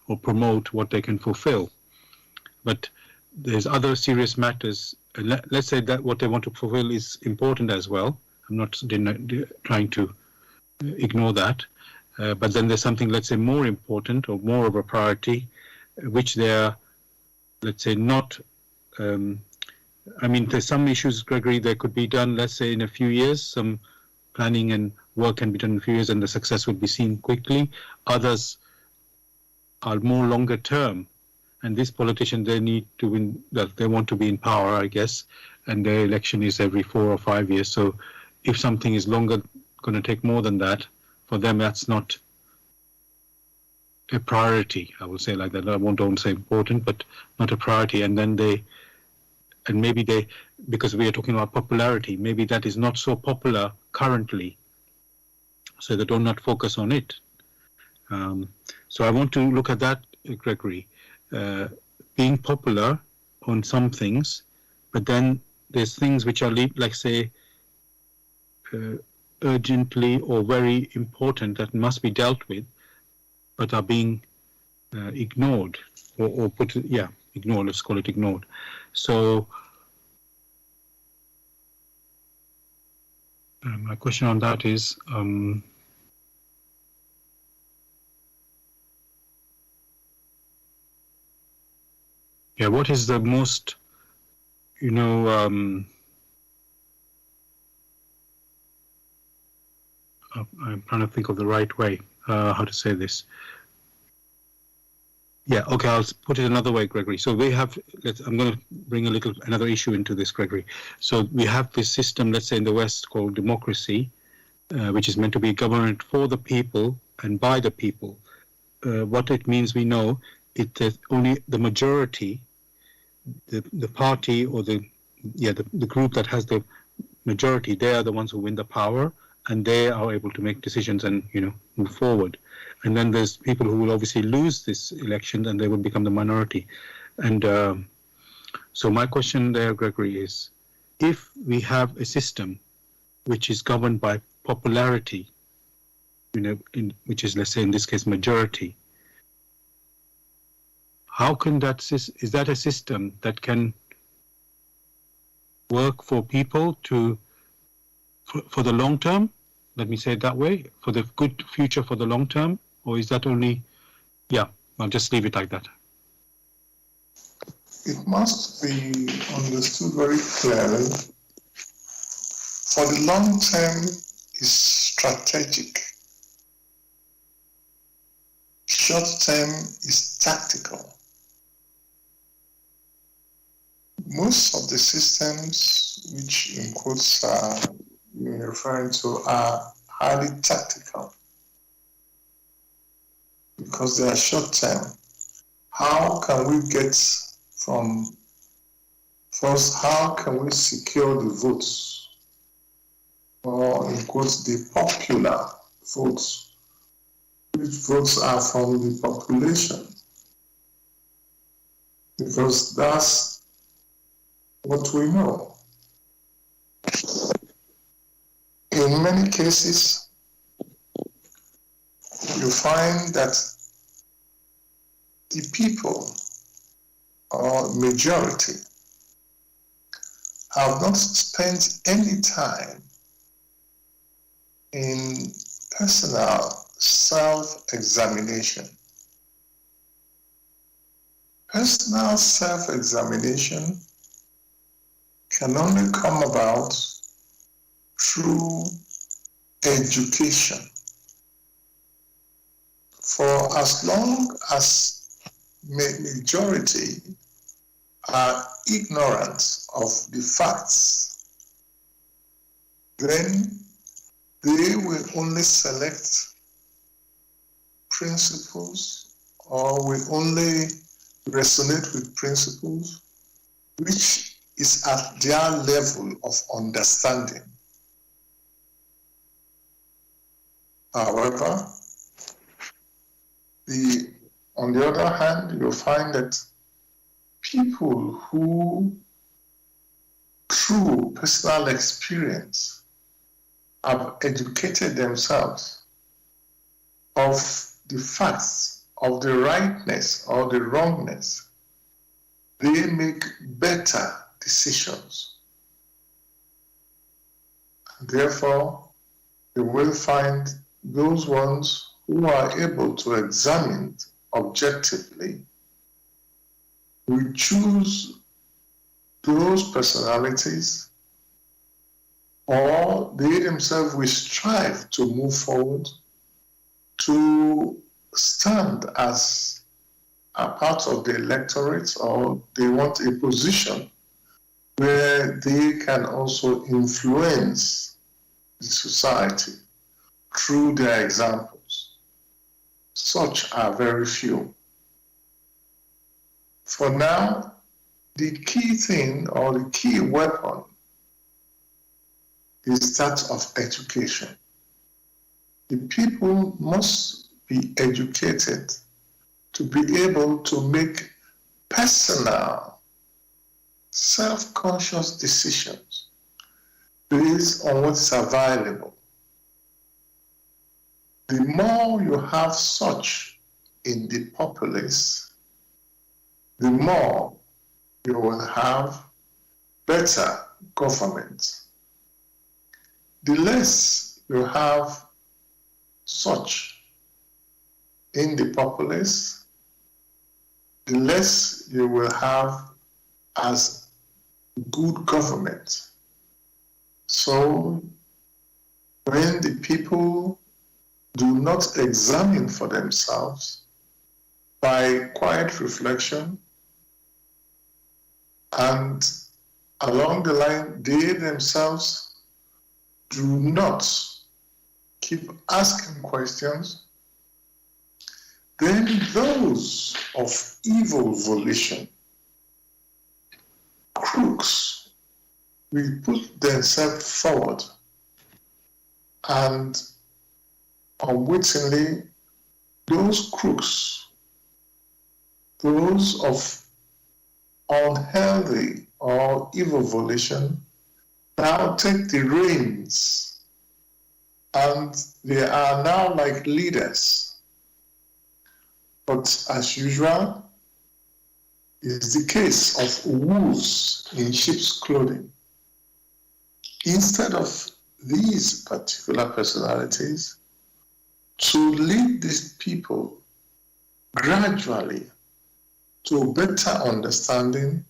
or promote what they can fulfill. But there's other serious matters. Let's say that what they want to fulfill is important as well. I'm not trying to ignore that. But then there's something, let's say, more important or more of a priority, which they're, let's say, not. There's some issues, Gregory, that could be done, let's say, in a few years. Some planning and work can be done in a few years and the success would be seen quickly. Others are more longer term. And these politicians, they need to win, they want to be in power, I guess, and their election is every 4 or 5 years. So if something is longer, going to take more than that, for them, that's not a priority, I will say like that. I don't say important, but not a priority. And then because we are talking about popularity, maybe that is not so popular currently, so they do not focus on it. So I want to look at that, Gregory. Being popular on some things, but then there's things which are like say urgently or very important that must be dealt with, but are being ignored or put, ignored. Let's call it ignored. So my question on that is. What is the most, I'm trying to think of the right way, how to say this. Okay, I'll put it another way, Gregory. So we have, I'm going to bring another issue into this, Gregory. So we have this system, let's say in the West, called democracy, which is meant to be government for the people and by the people. What it means, we know, it is only the majority, the party or the group that has the majority, they are the ones who win the power, and they are able to make decisions and move forward. And then there's people who will obviously lose this election, and they will become the minority. And so my question there, Gregory, is if we have a system which is governed by popularity, which is, let's say in this case, majority, how can is that a system that can work for people for the long term? Let me say it that way, for the good future for the long term, or is that only, I'll just leave it like that. It must be understood very clearly. For the long term is strategic. Short term is tactical. Most of the systems which in quotes you're referring to are highly tactical because they are short term. How can we get from first, how can we secure the votes, or in quotes, the popular votes, which votes are from the population? Because that's what we know. In many cases, you find that the people or majority have not spent any time in personal self-examination. Personal self-examination can only come about through education. For as long as majority are ignorant of the facts, then they will only select principles or will only resonate with principles which is at their level of understanding. However, on the other hand, you'll find that people who, through personal experience, have educated themselves of the facts, of the rightness or the wrongness, they make better decisions. Therefore, you will find those ones who are able to examine objectively will choose those personalities, or they themselves will strive to move forward to stand as a part of the electorate, or they want a position where they can also influence the society through their examples. Such are very few. For now, the key thing or the key weapon is that of education. The people must be educated to be able to make personal, self-conscious decisions based on what's available. The more you have such in the populace, the more you will have better government. The less you have such in the populace, the less you will have as good government. So when the people do not examine for themselves by quiet reflection, and along the line, they themselves do not keep asking questions, then those of evil volition, crooks, will put themselves forward, and unwittingly, those crooks, those of unhealthy or evil volition, now take the reins, and they are now like leaders. But as usual, it's the case of wolves in sheep's clothing. Instead of these particular personalities to lead these people gradually to better understanding,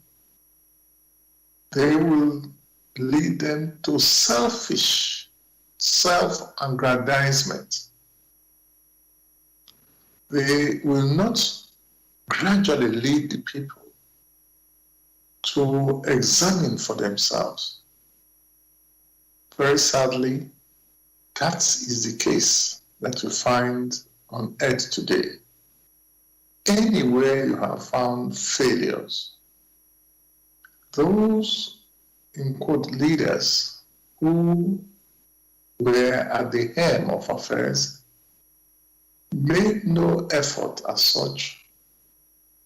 they will lead them to selfish self-aggrandizement. They will not gradually lead the people to examine for themselves. Very sadly, that is the case that you find on earth today. Anywhere you have found failures, those, in quote, leaders who were at the helm of affairs made no effort as such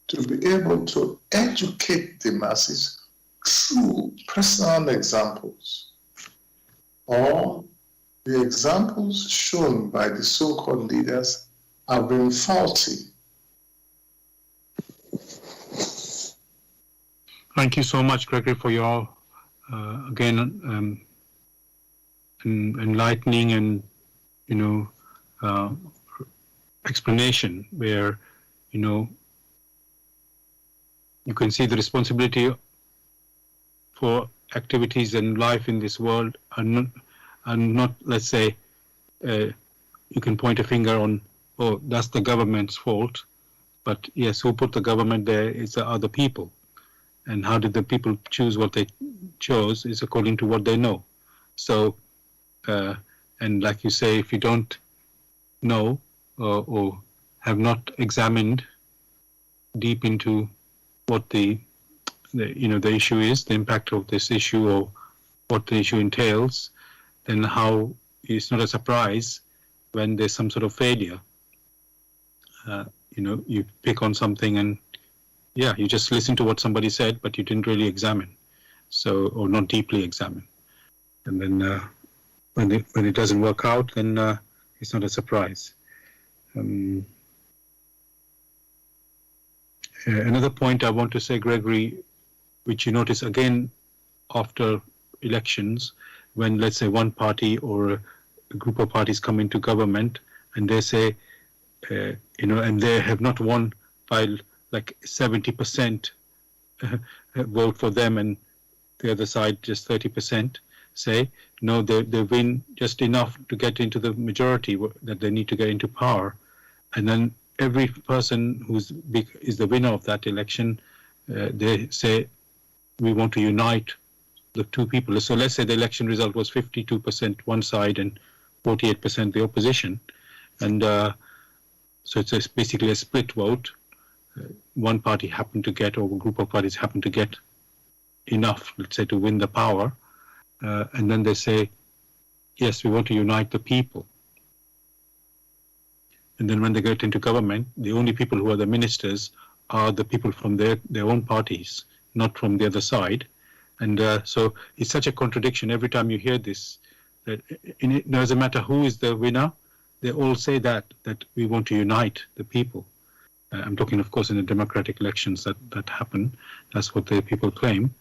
to be able to educate the masses through personal examples, or the examples shown by the so-called leaders have been faulty. Thank you so much, Gregory, for your, enlightening and, explanation where, you can see the responsibility for activities and life in this world are not, let's say, you can point a finger on, oh, that's the government's fault. But yes, who put the government there is the other people. And how did the people choose what they chose is according to what they know. So, and like you say, if you don't know or have not examined deep into what the issue is, the impact of this issue or what the issue entails, then how it's not a surprise when there's some sort of failure. You pick on something and you just listen to what somebody said, but you didn't really examine, or not deeply examine. And then when it doesn't work out, then it's not a surprise. Another point I want to say, Gregory, which you notice again after elections, when let's say one party or a group of parties come into government and they say, and they have not won by like 70% vote for them and the other side just 30%, say, no, they win just enough to get into the majority that they need to get into power. And then every person who's is the winner of that election, they say, we want to unite the two people. So let's say the election result was 52% one side and 48% the opposition. And so it's basically a split vote. One party happened to get, or a group of parties happened to get enough, let's say, to win the power. And then they say, yes, we want to unite the people. and then when they get into government, the only people who are the ministers are the people from their own parties, not from the other side. And so it's such a contradiction every time you hear this, that it doesn't matter who is the winner, they all say that we want to unite the people. I'm talking, of course, in the democratic elections that happen. That's what the people claim.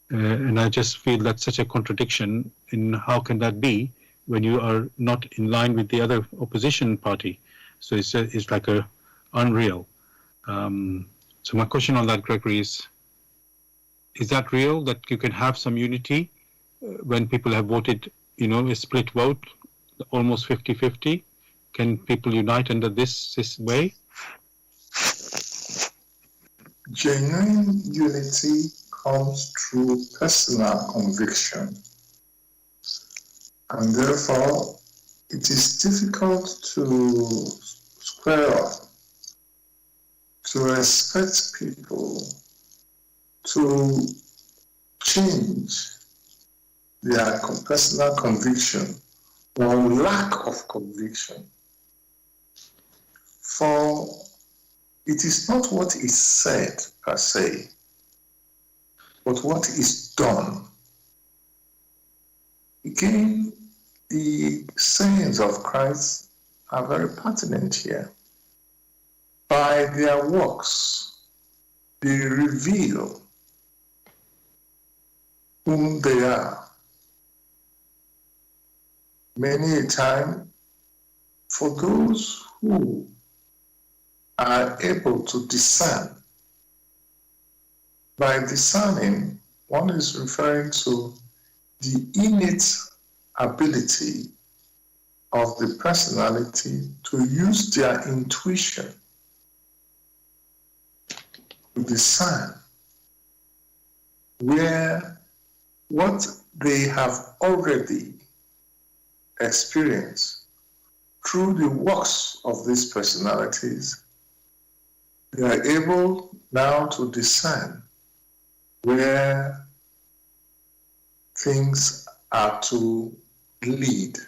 And I just feel that's such a contradiction in how can that be when you are not in line with the other opposition party. So it's like a unreal. So my question on that, Gregory, is that real, that you can have some unity when people have voted, a split vote, almost 50-50? Can people unite under this way? Genuine unity comes through personal conviction, and therefore it is difficult to square up, to expect people to change their personal conviction or lack of conviction. For it is not what is said per se, but what is done. Again, the sayings of Christ are very pertinent here. By their works, they reveal whom they are. Many a time, for those who are able to discern, by discerning, one is referring to the innate ability of the personality to use their intuition to discern where what they have already experienced through the works of these personalities, they are able now to discern where things are to lead.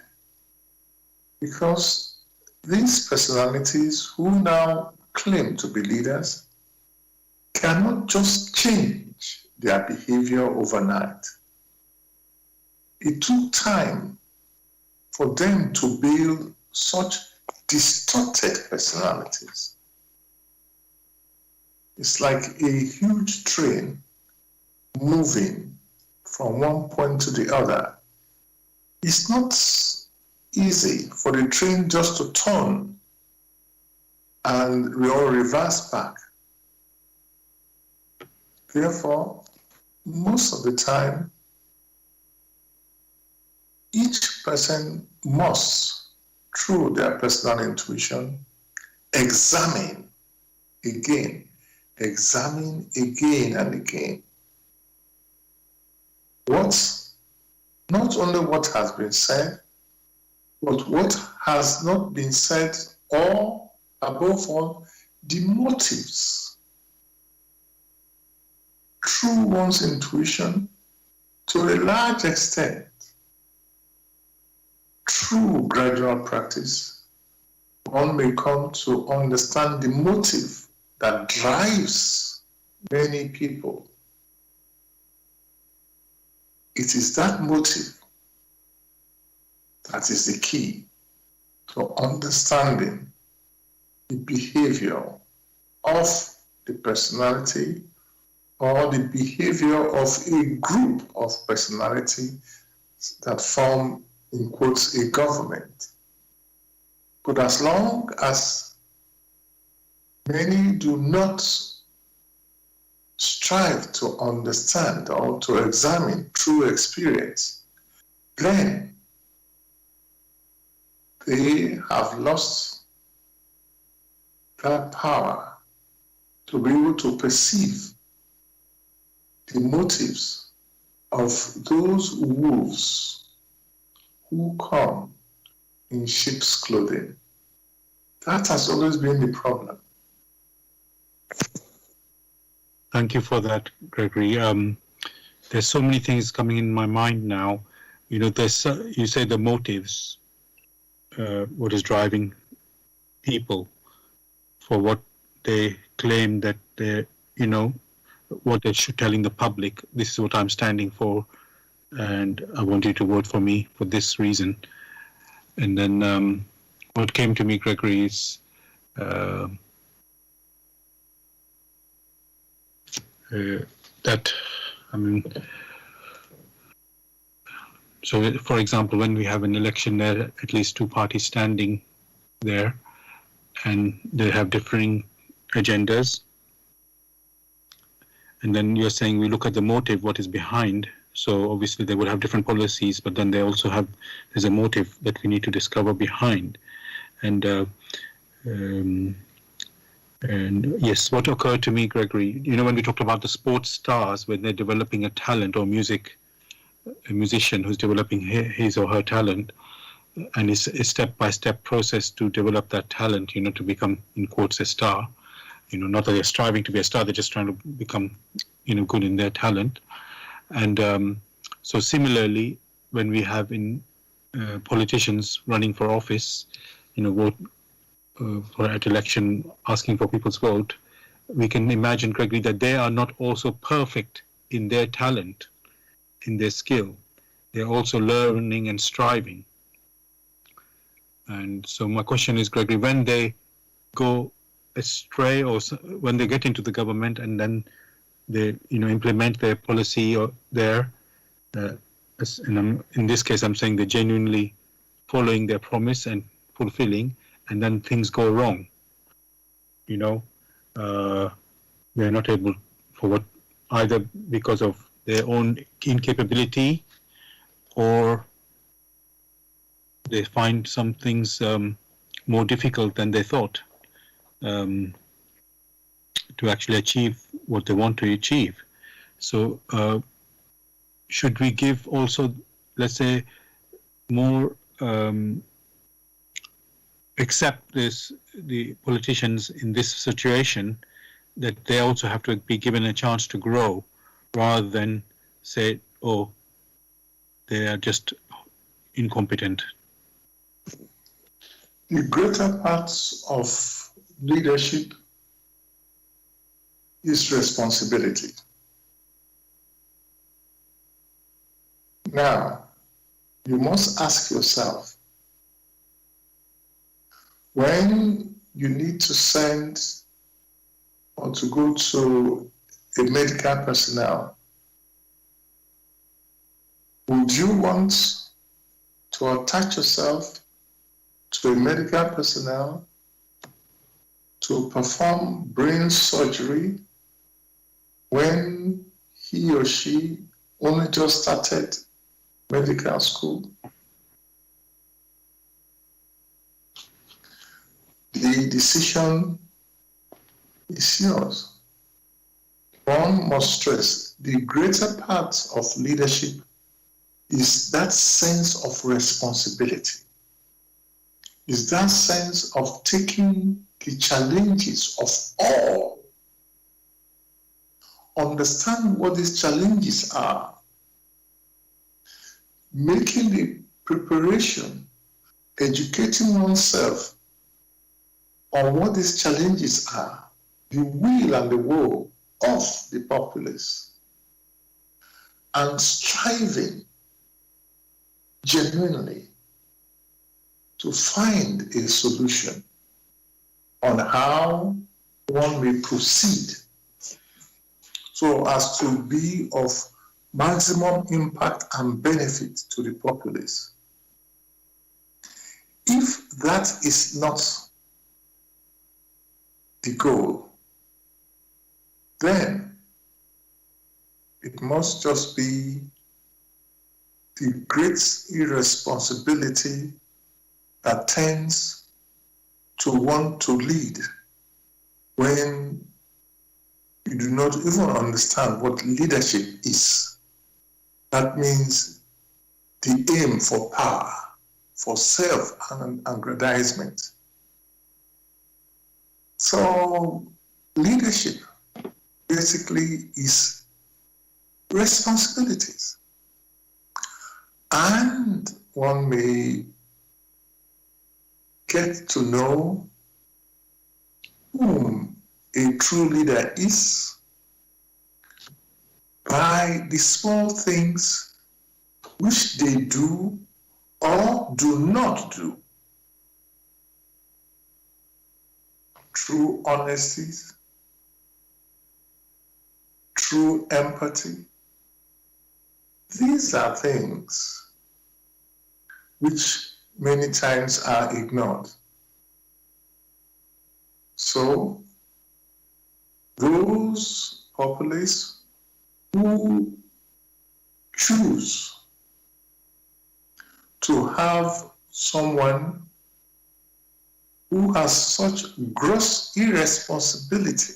Because these personalities who now claim to be leaders cannot just change their behavior overnight. It took time for them to build such distorted personalities. It's like a huge train moving from one point to the other. It's not easy for the train just to turn and we all reverse back. Therefore, most of the time, each person must, through their personal intuition, examine again and again not only what has been said, but what has not been said, or above all, the motives. Through one's intuition, to a large extent, through gradual practice, one may come to understand the motive that drives many people. It is that motive that is the key to understanding the behavior of the personality or the behavior of a group of personality that form, in quotes, a government. But as long as many do not strive to understand or to examine true experience, then they have lost that power to be able to perceive the motives of those wolves who come in sheep's clothing. That has always been the problem. Thank you for that, Gregory. There's so many things coming in my mind now. There's you say the motives, what is driving people for what they claim that they, what they should telling the public. This is what I'm standing for, and I want you to vote for me for this reason. And then what came to me, Gregory, is that, I mean, so for example, when we have an election, there are at least two parties standing there, and they have differing agendas. And then you're saying we look at the motive, what is behind. So obviously they would have different policies, but then they also have, there's a motive that we need to discover behind. And yes, what occurred to me, Gregory, when we talked about the sports stars, when they're developing a talent, or a musician who's developing his or her talent, and it's a step-by-step process to develop that talent, to become, in quotes, a star. Not that they're striving to be a star, they're just trying to become, good in their talent. And so similarly, when we have in politicians running for office, vote for at election, asking for people's vote, we can imagine, Gregory, that they are not also perfect in their talent, in their skill. They're also learning and striving. And so my question is, Gregory, when they go astray, or when they get into the government and then they implement their policy or in this case I'm saying they're genuinely following their promise and fulfilling, and then things go wrong, they're not able, for what, either because of their own incapability, or they find some things more difficult than they thought to actually achieve what they want to achieve. So should we give also, let's say, more accept the politicians in this situation, that they also have to be given a chance to grow, rather than say, oh, they are just incompetent? The greater parts of leadership is responsibility. Now, you must ask yourself, when you need to send or to go to a medical personnel, would you want to attach yourself to a medical personnel to perform brain surgery when he or she only just started medical school? The decision is yours. One must stress the greater part of leadership is that sense of responsibility, is that sense of taking the challenges of all, understand what these challenges are, making the preparation, educating oneself on what these challenges are, the will and the woe of the populace, and striving genuinely to find a solution on how one may proceed so as to be of maximum impact and benefit to the populace. If that is not the goal, then it must just be the great irresponsibility that tends to want to lead when you do not even understand what leadership is. That means the aim for power, for self-aggrandizement. So leadership basically is responsibilities. And one may get to know whom a true leader is by the small things which they do or do not do. True honesty, true empathy. These are things which many times are ignored. So, those populace who choose to have someone who has such gross irresponsibility,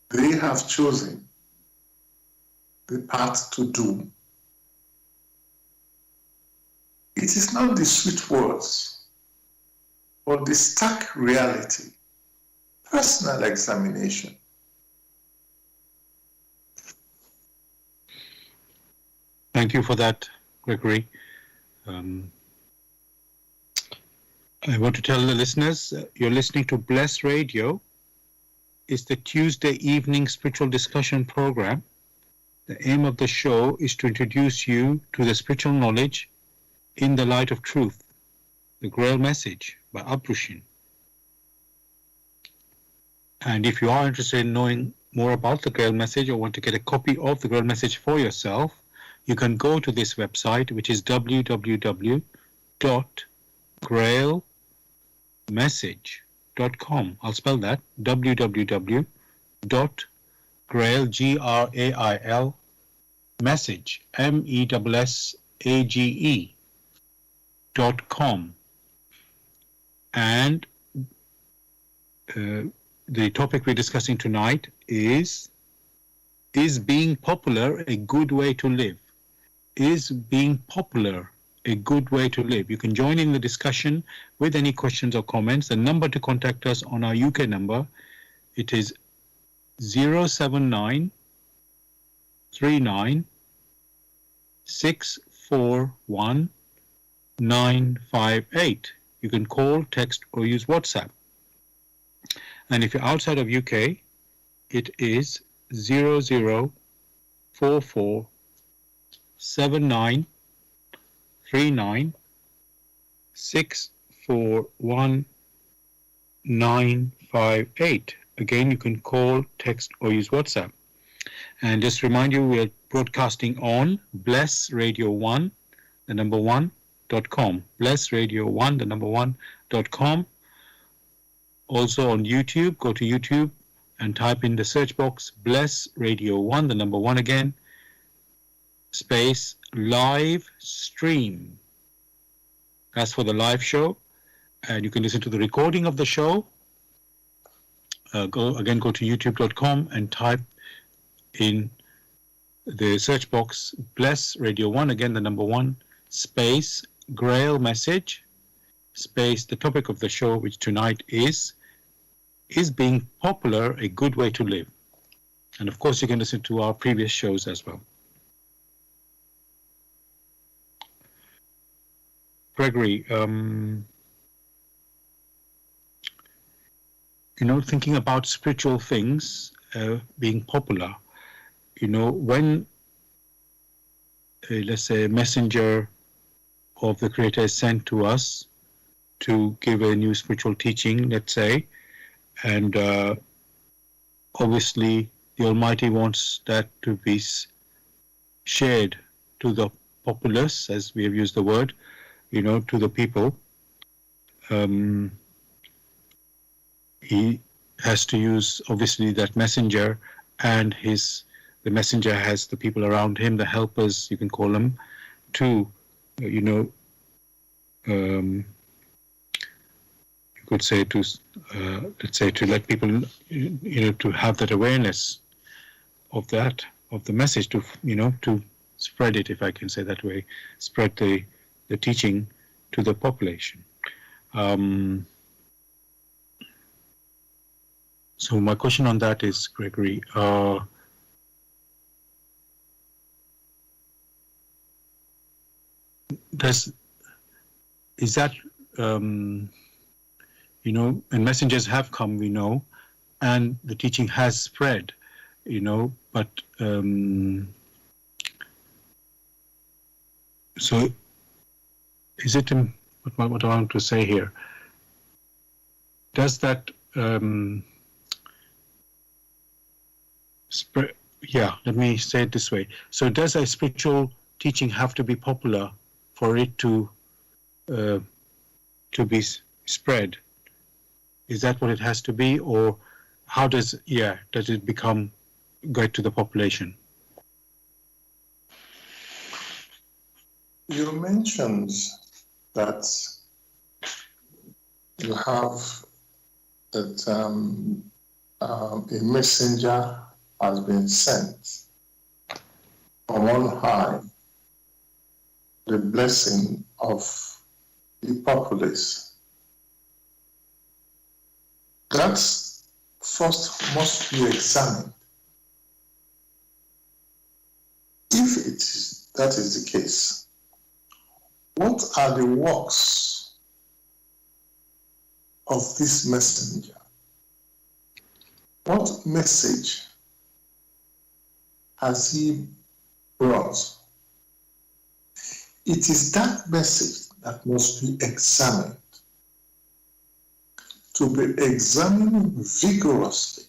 they have chosen the path to doom. It is not the sweet words, but the stark reality, personal examination. Thank you for that, Gregory. I want to tell the listeners, you're listening to Bless Radio. It's the Tuesday evening spiritual discussion program. The aim of the show is to introduce you to the spiritual knowledge in the light of truth, the Grail message by Abrushin. And if you are interested in knowing more about the Grail message or want to get a copy of the Grail message for yourself, you can go to this website, which is www.grailmessage.com. I'll spell that, www.grail, Grail, message, message.com. And the topic we're discussing tonight is being popular a good way to live? Is being popular a good way to live? You can join in the discussion with any questions or comments. The number to contact us on our UK number, it is 079 39 641 958. You can call, text, or use WhatsApp. And if you're outside of UK, it is 0044 79 39 641 958. Again, you can call, text, or use WhatsApp. And just remind you, we are broadcasting on Bless Radio 1, the number 1.com. Bless Radio 1, the number 1.com. Also on YouTube, go to YouTube and type in the search box Bless Radio 1, the number 1 again, space live stream. That's for the live show. And you can listen to the recording of the show. Go to youtube.com and type in the search box Bless Radio 1, again the number 1, space Grail message, space the topic of the show, which tonight is being popular a good way to live? And of course you can listen to our previous shows as well. Gregory, thinking about spiritual things being popular, when let's say a messenger of the Creator is sent to us to give a new spiritual teaching, let's say, and obviously the Almighty wants that to be shared to the populace, as we have used the word, to the people. He has to use obviously that messenger, and the messenger has the people around him, the helpers you can call them, to you could say to let's say to let people to have that awareness of the message, to to spread it, if I can say that way, spread the teaching to the population. So my question on that is, Gregory, is that and messengers have come, we know, and the teaching has spread, but so is it, what I want to say here, does that let me say it this way. So does a spiritual teaching have to be popular for it to be spread? Is that what it has to be, or how does it get to the population? You mentioned that you have that a messenger has been sent from on high, the blessing of the populace. That first must be examined. If that is the case, what are the works of this messenger? What message has he brought? It is that message that must be examined, to be examined vigorously,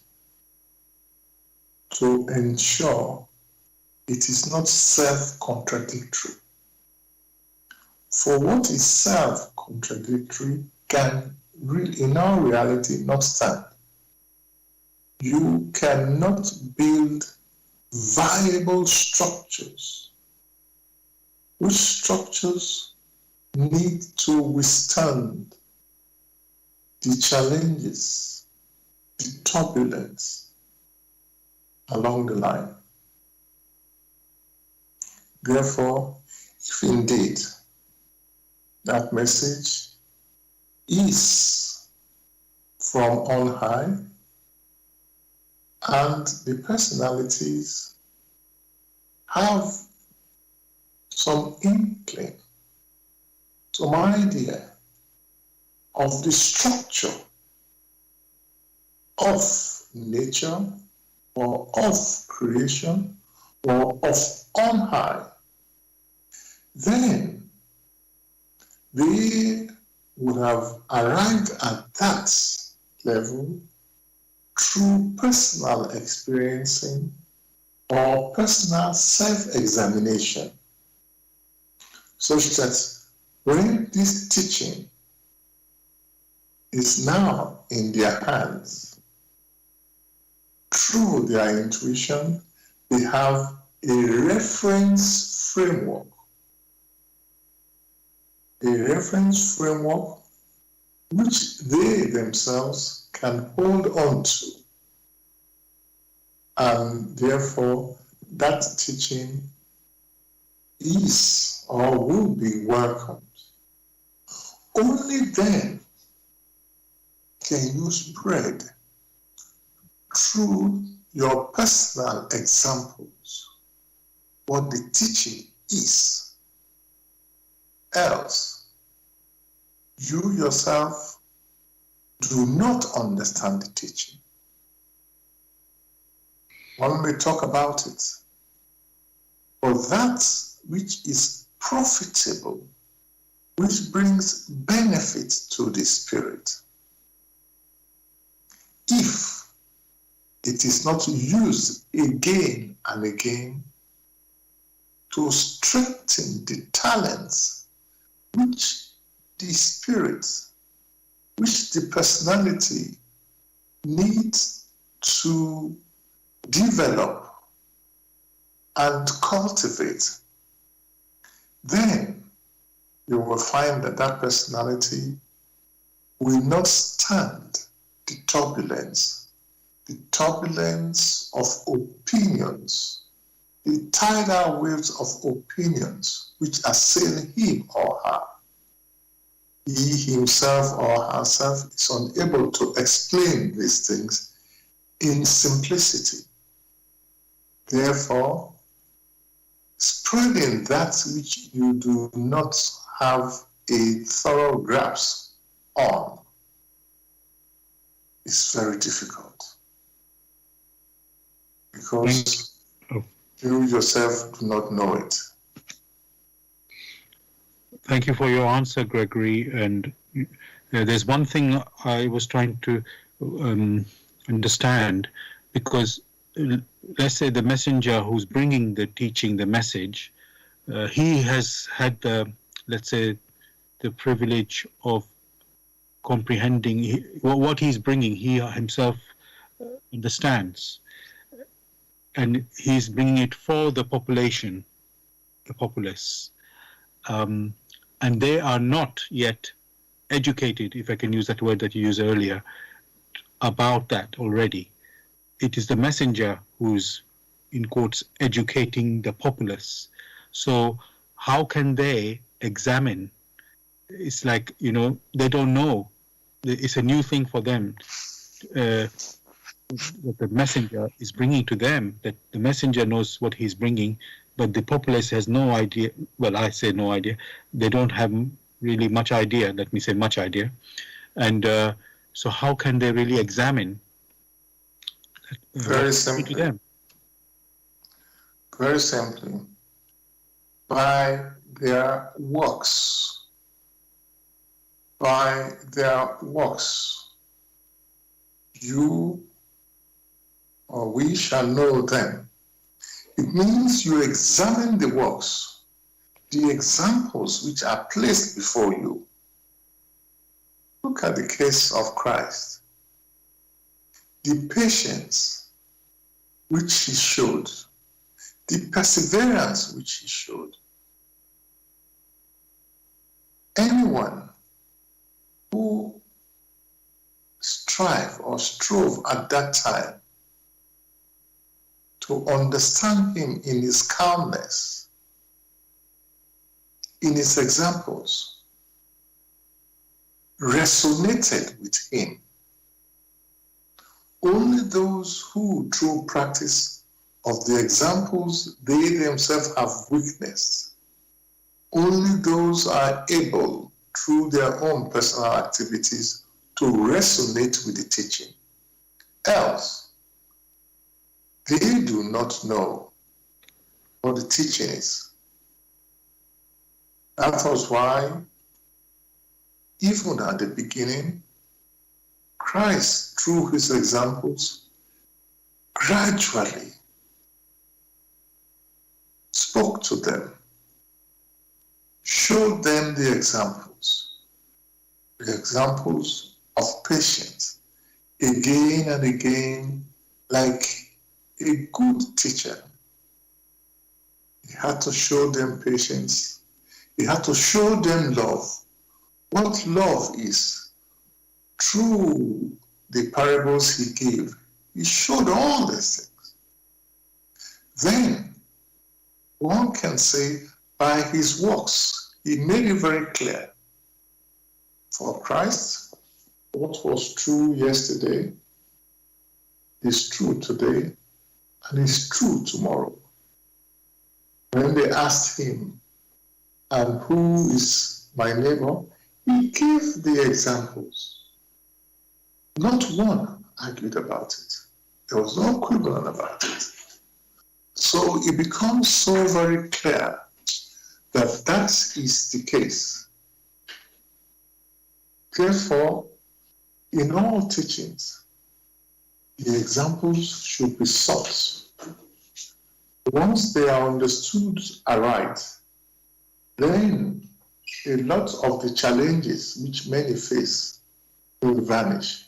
to ensure it is not self-contradictory. For what is self-contradictory can really, in our reality, not stand. You cannot build viable structures, which structures need to withstand the challenges, the turbulence along the line. Therefore, if indeed that message is from on high, and the personalities have some inkling, some idea of the structure of nature or of creation or of on high, then they would have arrived at that level through personal experiencing or personal self-examination, such that when this teaching is now in their hands, through their intuition, they have a reference framework which they themselves can hold on to. And therefore, that teaching is or will be welcomed. Only then can you spread through your personal examples what the teaching is. Else, you yourself do not understand the teaching. One may talk about it, but that which is profitable, which brings benefit to the spirit, if it is not used again and again to strengthen the talents which the spirit, which the personality needs to develop and cultivate, then you will find that that personality will not stand the turbulence of opinions, the tidal waves of opinions which assail him or her. He himself or herself is unable to explain these things in simplicity. Therefore, spreading that which you do not have a thorough grasp on is very difficult Thank because oh. you yourself do not know it. Thank you for your answer, Gregory. And there's one thing I was trying to understand, because let's say the messenger who's bringing the teaching, the message, he has had the, let's say, the privilege of comprehending what he's bringing. He himself understands, and he's bringing it for the population, the populace. And they are not yet educated, if I can use that word that you used earlier, about that already. It is the messenger who's, in quotes, educating the populace. So how can they examine? It's like, they don't know. It's a new thing for them. What the messenger is bringing to them, that the messenger knows what he's bringing, but the populace has no idea. Well, I say no idea. They don't have really much idea. Let me say much idea. And so how can they really examine Very what's to simply, them? very simply, by their works. By their works, you or we shall know them. It means you examine the works, the examples which are placed before you. Look at the case of Christ. The patience which he showed, the perseverance which he showed. Anyone who strove at that time to understand him in his calmness, in his examples, resonated with him. Only those who, through practice of the examples they themselves have witnessed, only those are able, through their own personal activities, to resonate with the teaching. Else, they do not know what the teaching is. That was why, even at the beginning, Christ, through his examples, gradually spoke to them, showed them the examples of patience, again and again, like a good teacher. He had to show them patience. He had to show them love. What love is. Through the parables he gave, he showed all these things. Then, one can say, by his works, he made it very clear. For Christ, what was true yesterday is true today and is true tomorrow. When they asked him, and who is my neighbor? He gave the examples. Not one argued about it. There was no quibbling about it. So it becomes so very clear that that is the case. Therefore, in all teachings, the examples should be sought. Once they are understood aright, then a lot of the challenges which many face will vanish.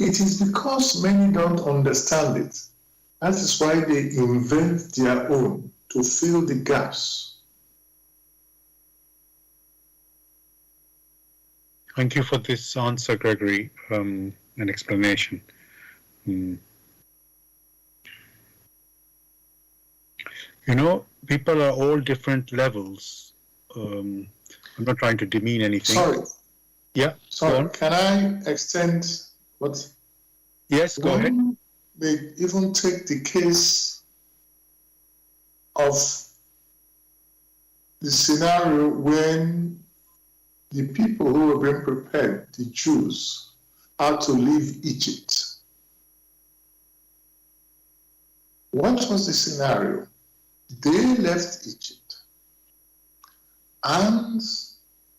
It is because many don't understand it. That is why they invent their own to fill the gaps. Thank you for this answer, Gregory, and explanation. People are all different levels. I'm not trying to demean anything. Sorry. Yeah. Sorry. Can I extend what? Yes, go ahead. They even take the case of the scenario when the people who were being prepared, the Jews, how to leave Egypt. What was the scenario? They left Egypt, and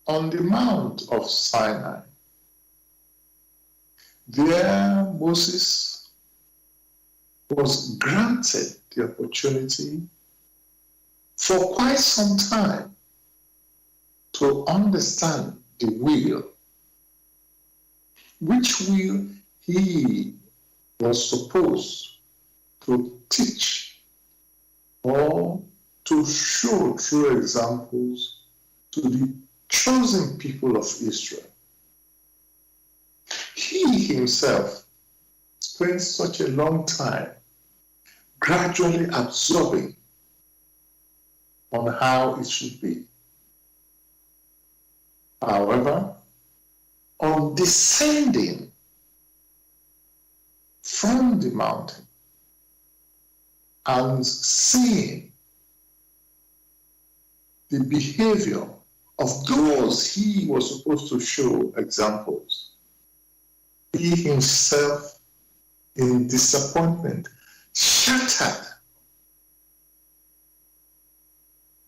on the Mount of Sinai, there Moses was granted the opportunity for quite some time to understand the will, which will he was supposed to teach or to show through examples to the chosen people of Israel. He himself spent such a long time gradually absorbing on how it should be. However, on descending from the mountain and seeing the behavior of those he was supposed to show examples, he himself, in disappointment, shattered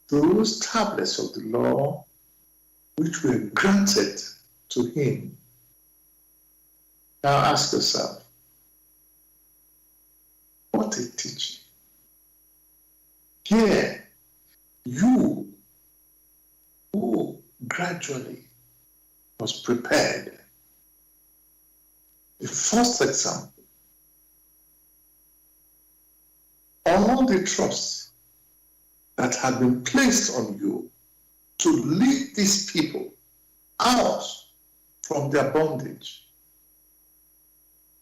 those tablets of the law which were granted to him. Now ask yourself, what a teaching. Here, you who gradually was prepared. The first example, all the trust that had been placed on you to lead these people out from their bondage,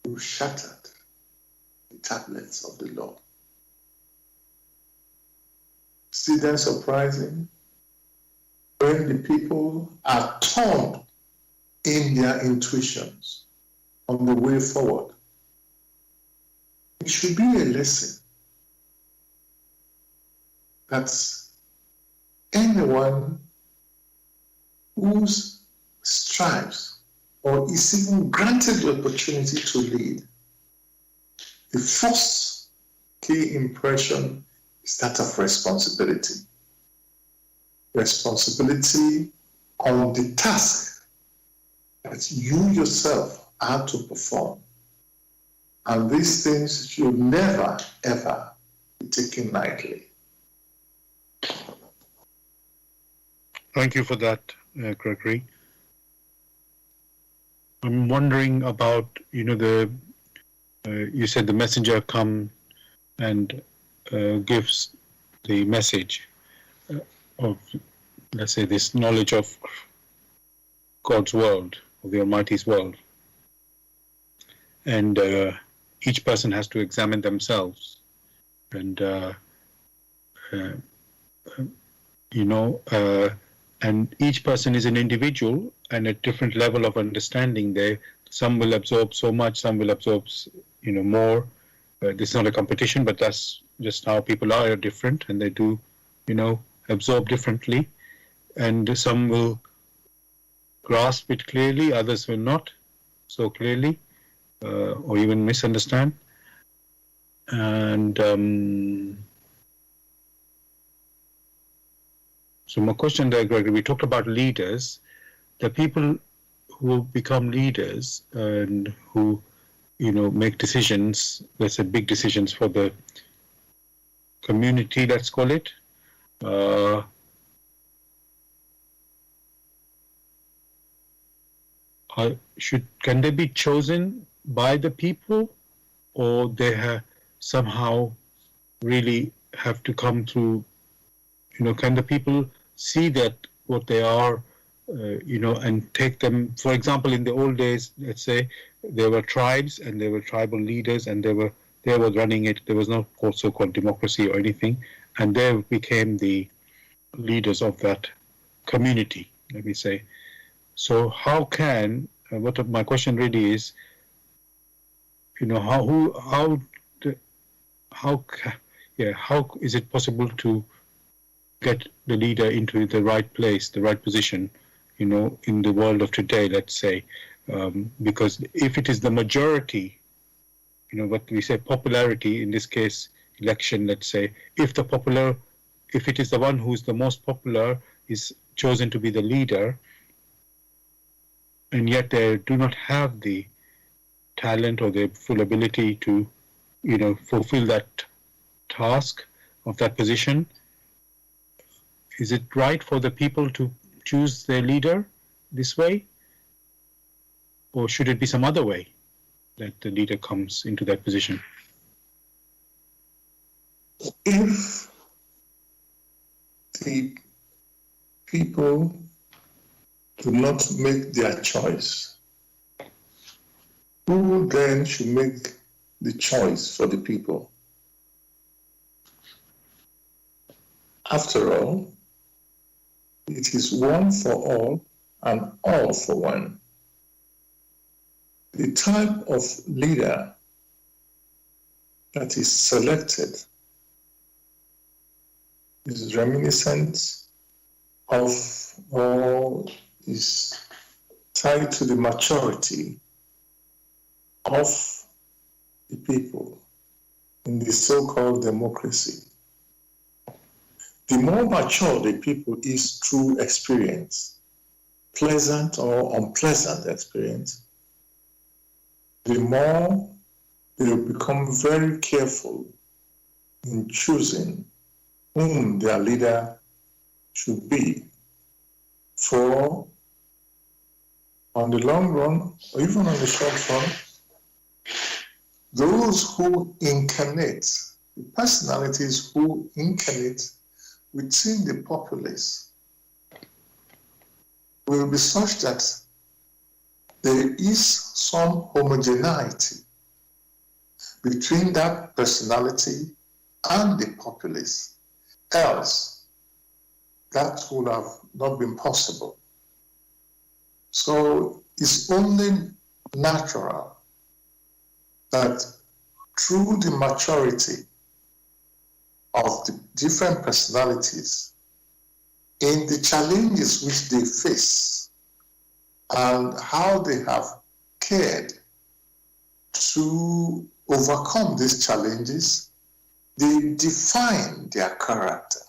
you shattered the tablets of the law. See then surprising when the people are torn in their intuitions on the way forward. It should be a lesson that anyone who strives or is even granted the opportunity to lead, the first key impression is that of responsibility. Responsibility on the task that you yourself are to perform. And these things should never, ever be taken lightly. Thank you for that, Gregory. I'm wondering about, you said the messenger comes and gives the message of, let's say, this knowledge of God's world, of the Almighty's world. And each person has to examine themselves. And, and each person is an individual and a different level of understanding there. Some will absorb so much, some will absorb, more. This is not a competition, but that's just how people are different, and they do, absorb differently. And some will grasp it clearly, others will not so clearly, or even misunderstand. And so my question there, Gregory, we talked about leaders. The people who become leaders and who, make decisions, let's say big decisions for the community, let's call it, can they be chosen by the people, or they somehow really have to come through, can the people see that what they are, and take them, for example, in the old days, let's say, there were tribes and there were tribal leaders and they were running it. There was no so-called democracy or anything, and they became the leaders of that community, let me say. So how can, my question really is, how is it possible to get the leader into the right place, the right position, in the world of today, let's say, Because if it is the majority, what we say popularity, in this case, election, let's say, if it is the one who's the most popular is chosen to be the leader, and yet they do not have the talent or the full ability to, fulfill that task of that position, is it right for the people to choose their leader this way? Or should it be some other way that the leader comes into that position? If the people do not make their choice, who then should make the choice for the people? After all, it is one for all and all for one. The type of leader that is selected is reminiscent of or is tied to the maturity of the people in the so-called democracy. The more mature the people is through experience, pleasant or unpleasant experience, the more they will become very careful in choosing whom their leader should be. For on the long run, or even on the short run, those who incarnate, the personalities who incarnate within the populace will be such that there is some homogeneity between that personality and the populace. Else, that would have not been possible. So it's only natural that through the maturity of the different personalities in the challenges which they face and how they have cared to overcome these challenges, they define their character.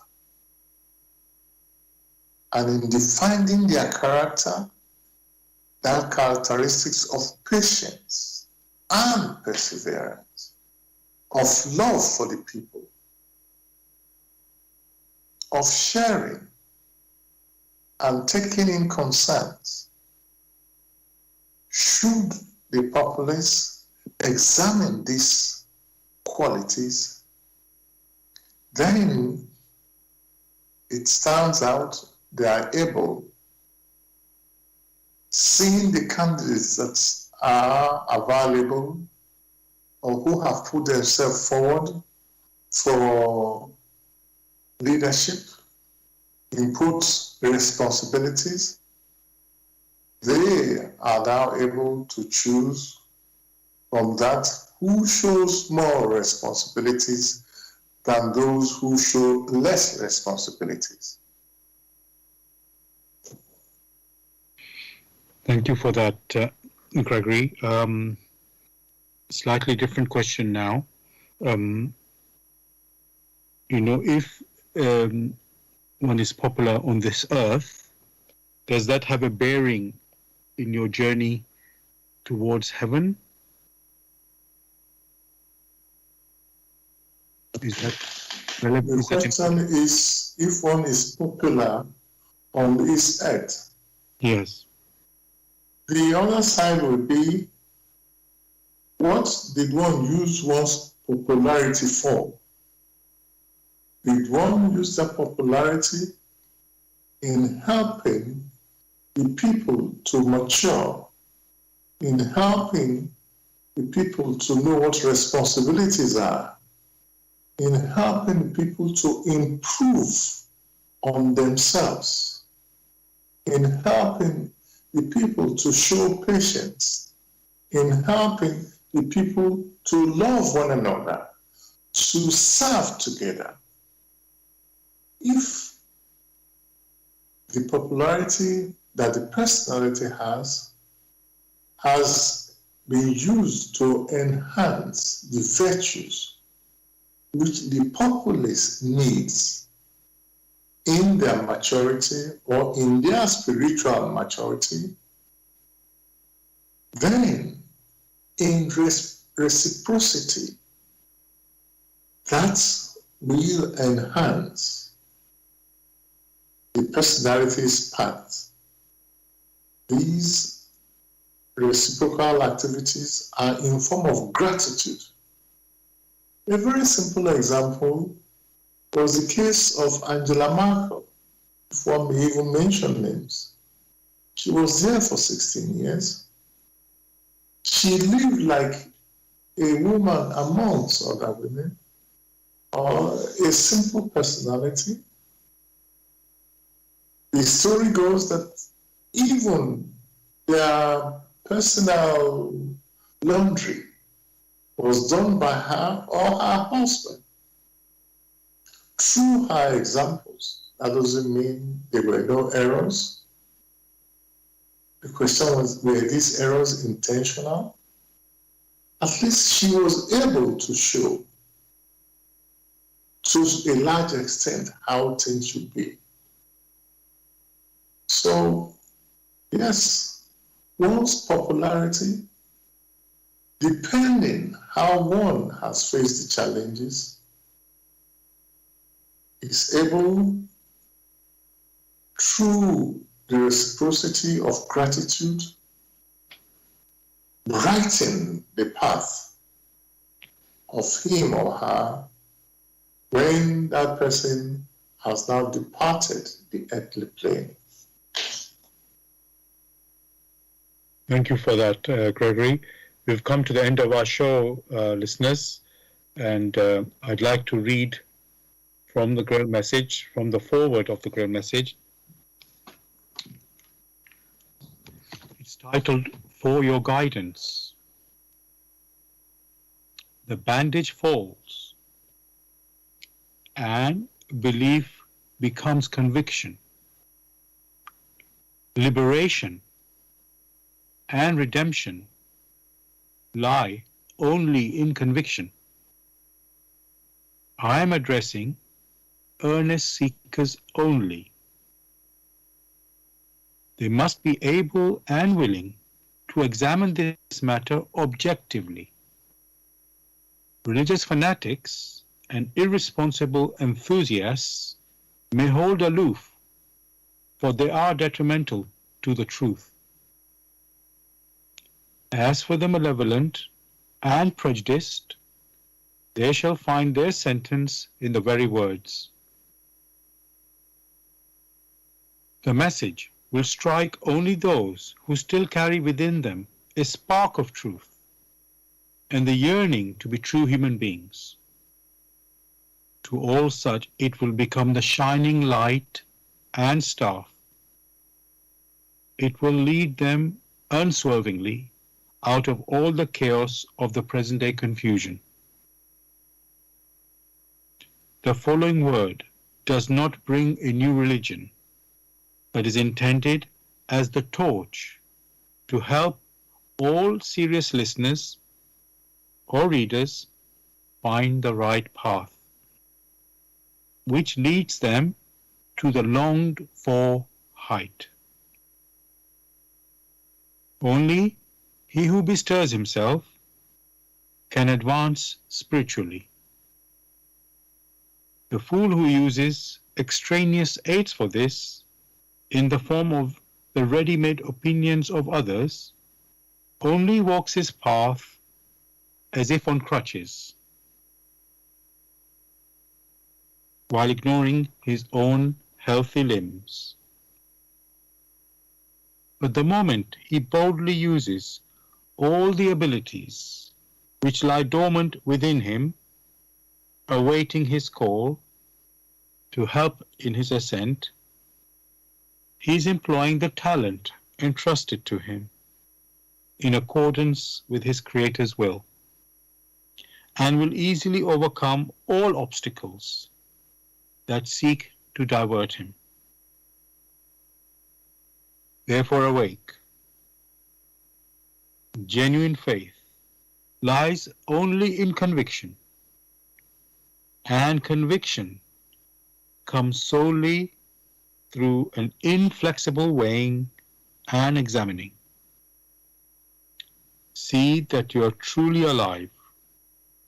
And in defining their character, that characteristics of patience and perseverance, of love for the people, of sharing and taking in concerns. Should the populace examine these qualities, then it stands out they are able, seeing the candidates that are available or who have put themselves forward for leadership, input responsibilities, they are now able to choose from that who shows more responsibilities than those who show less responsibilities. Thank you for that, Gregory. Slightly different question now. If one is popular on this earth, does that have a bearing in your journey towards heaven? Is that relevant? The question is, if one is popular on this earth, yes. The other side would be, what did one use one's popularity for? Did one use that popularity in helping the people to mature, in helping the people to know what responsibilities are, in helping people to improve on themselves, in helping the people to show patience, in helping the people to love one another, to serve together? If the popularity that the personality has has been used to enhance the virtues which the populace needs in their maturity or in their spiritual maturity, then in reciprocity, that will enhance the personality's path. These reciprocal activities are in form of gratitude. A very simple example was the case of Angela Merkel, if one may even mention names. She was there for 16 years. She lived like a woman amongst other women, or a simple personality. The story goes that even their personal laundry was done by her or her husband. Through her examples, that doesn't mean there were no errors. The question was, were these errors intentional? At least she was able to show to a large extent how things should be. So, yes, one's popularity, depending how one has faced the challenges, is able, through the reciprocity of gratitude, brighten the path of him or her when that person has now departed the earthly plane. Thank you for that, Gregory. We've come to the end of our show, listeners, and I'd like to read from the Grail message, from the foreword of the Grail message. It's titled, For Your Guidance. The bandage falls, and belief becomes conviction. Liberation and redemption lie only in conviction. I am addressing earnest seekers only. They must be able and willing to examine this matter objectively. Religious fanatics and irresponsible enthusiasts may hold aloof, for they are detrimental to the truth. As for the malevolent and prejudiced, they shall find their sentence in the very words. The message will strike only those who still carry within them a spark of truth and the yearning to be true human beings. To all such it will become the shining light and staff. It will lead them unswervingly out of all the chaos of the present-day confusion. The following word does not bring a new religion, but is intended as the torch to help all serious listeners or readers find the right path, which leads them to the longed-for height. Only he who bestirs himself can advance spiritually. The fool who uses extraneous aids for this, in the form of the ready-made opinions of others, only walks his path as if on crutches, while ignoring his own healthy limbs. But the moment he boldly uses all the abilities which lie dormant within him, awaiting his call to help in his ascent, he is employing the talent entrusted to him in accordance with his Creator's will, and will easily overcome all obstacles that seek to divert him. Therefore awake. Genuine faith lies only in conviction, and conviction comes solely through an inflexible weighing and examining. See that you are truly alive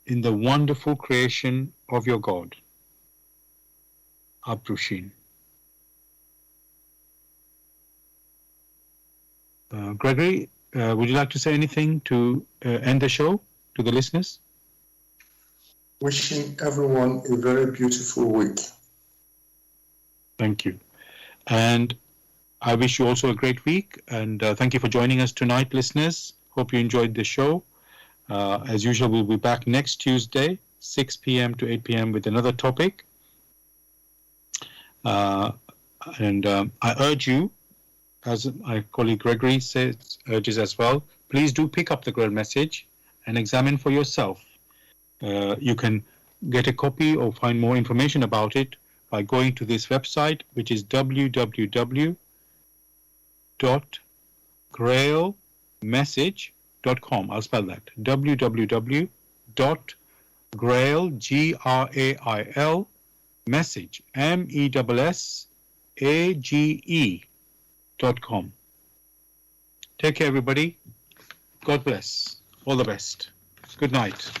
in the wonderful creation of your God. Abrushin. Gregory, would you like to say anything to end the show to the listeners? Wishing everyone a very beautiful week. Thank you. And I wish you also a great week. And thank you for joining us tonight, listeners. Hope you enjoyed the show. As usual, we'll be back next Tuesday, 6 p.m. to 8 p.m. with another topic. I urge you, as my colleague Gregory urges as well, please do pick up the Grail message and examine for yourself. You can get a copy or find more information about it by going to this website, which is www.grailmessage.com. I'll spell that, www.grail, Grail, message, MESSAGE.com. Take care, everybody. God bless. All the best. Good night.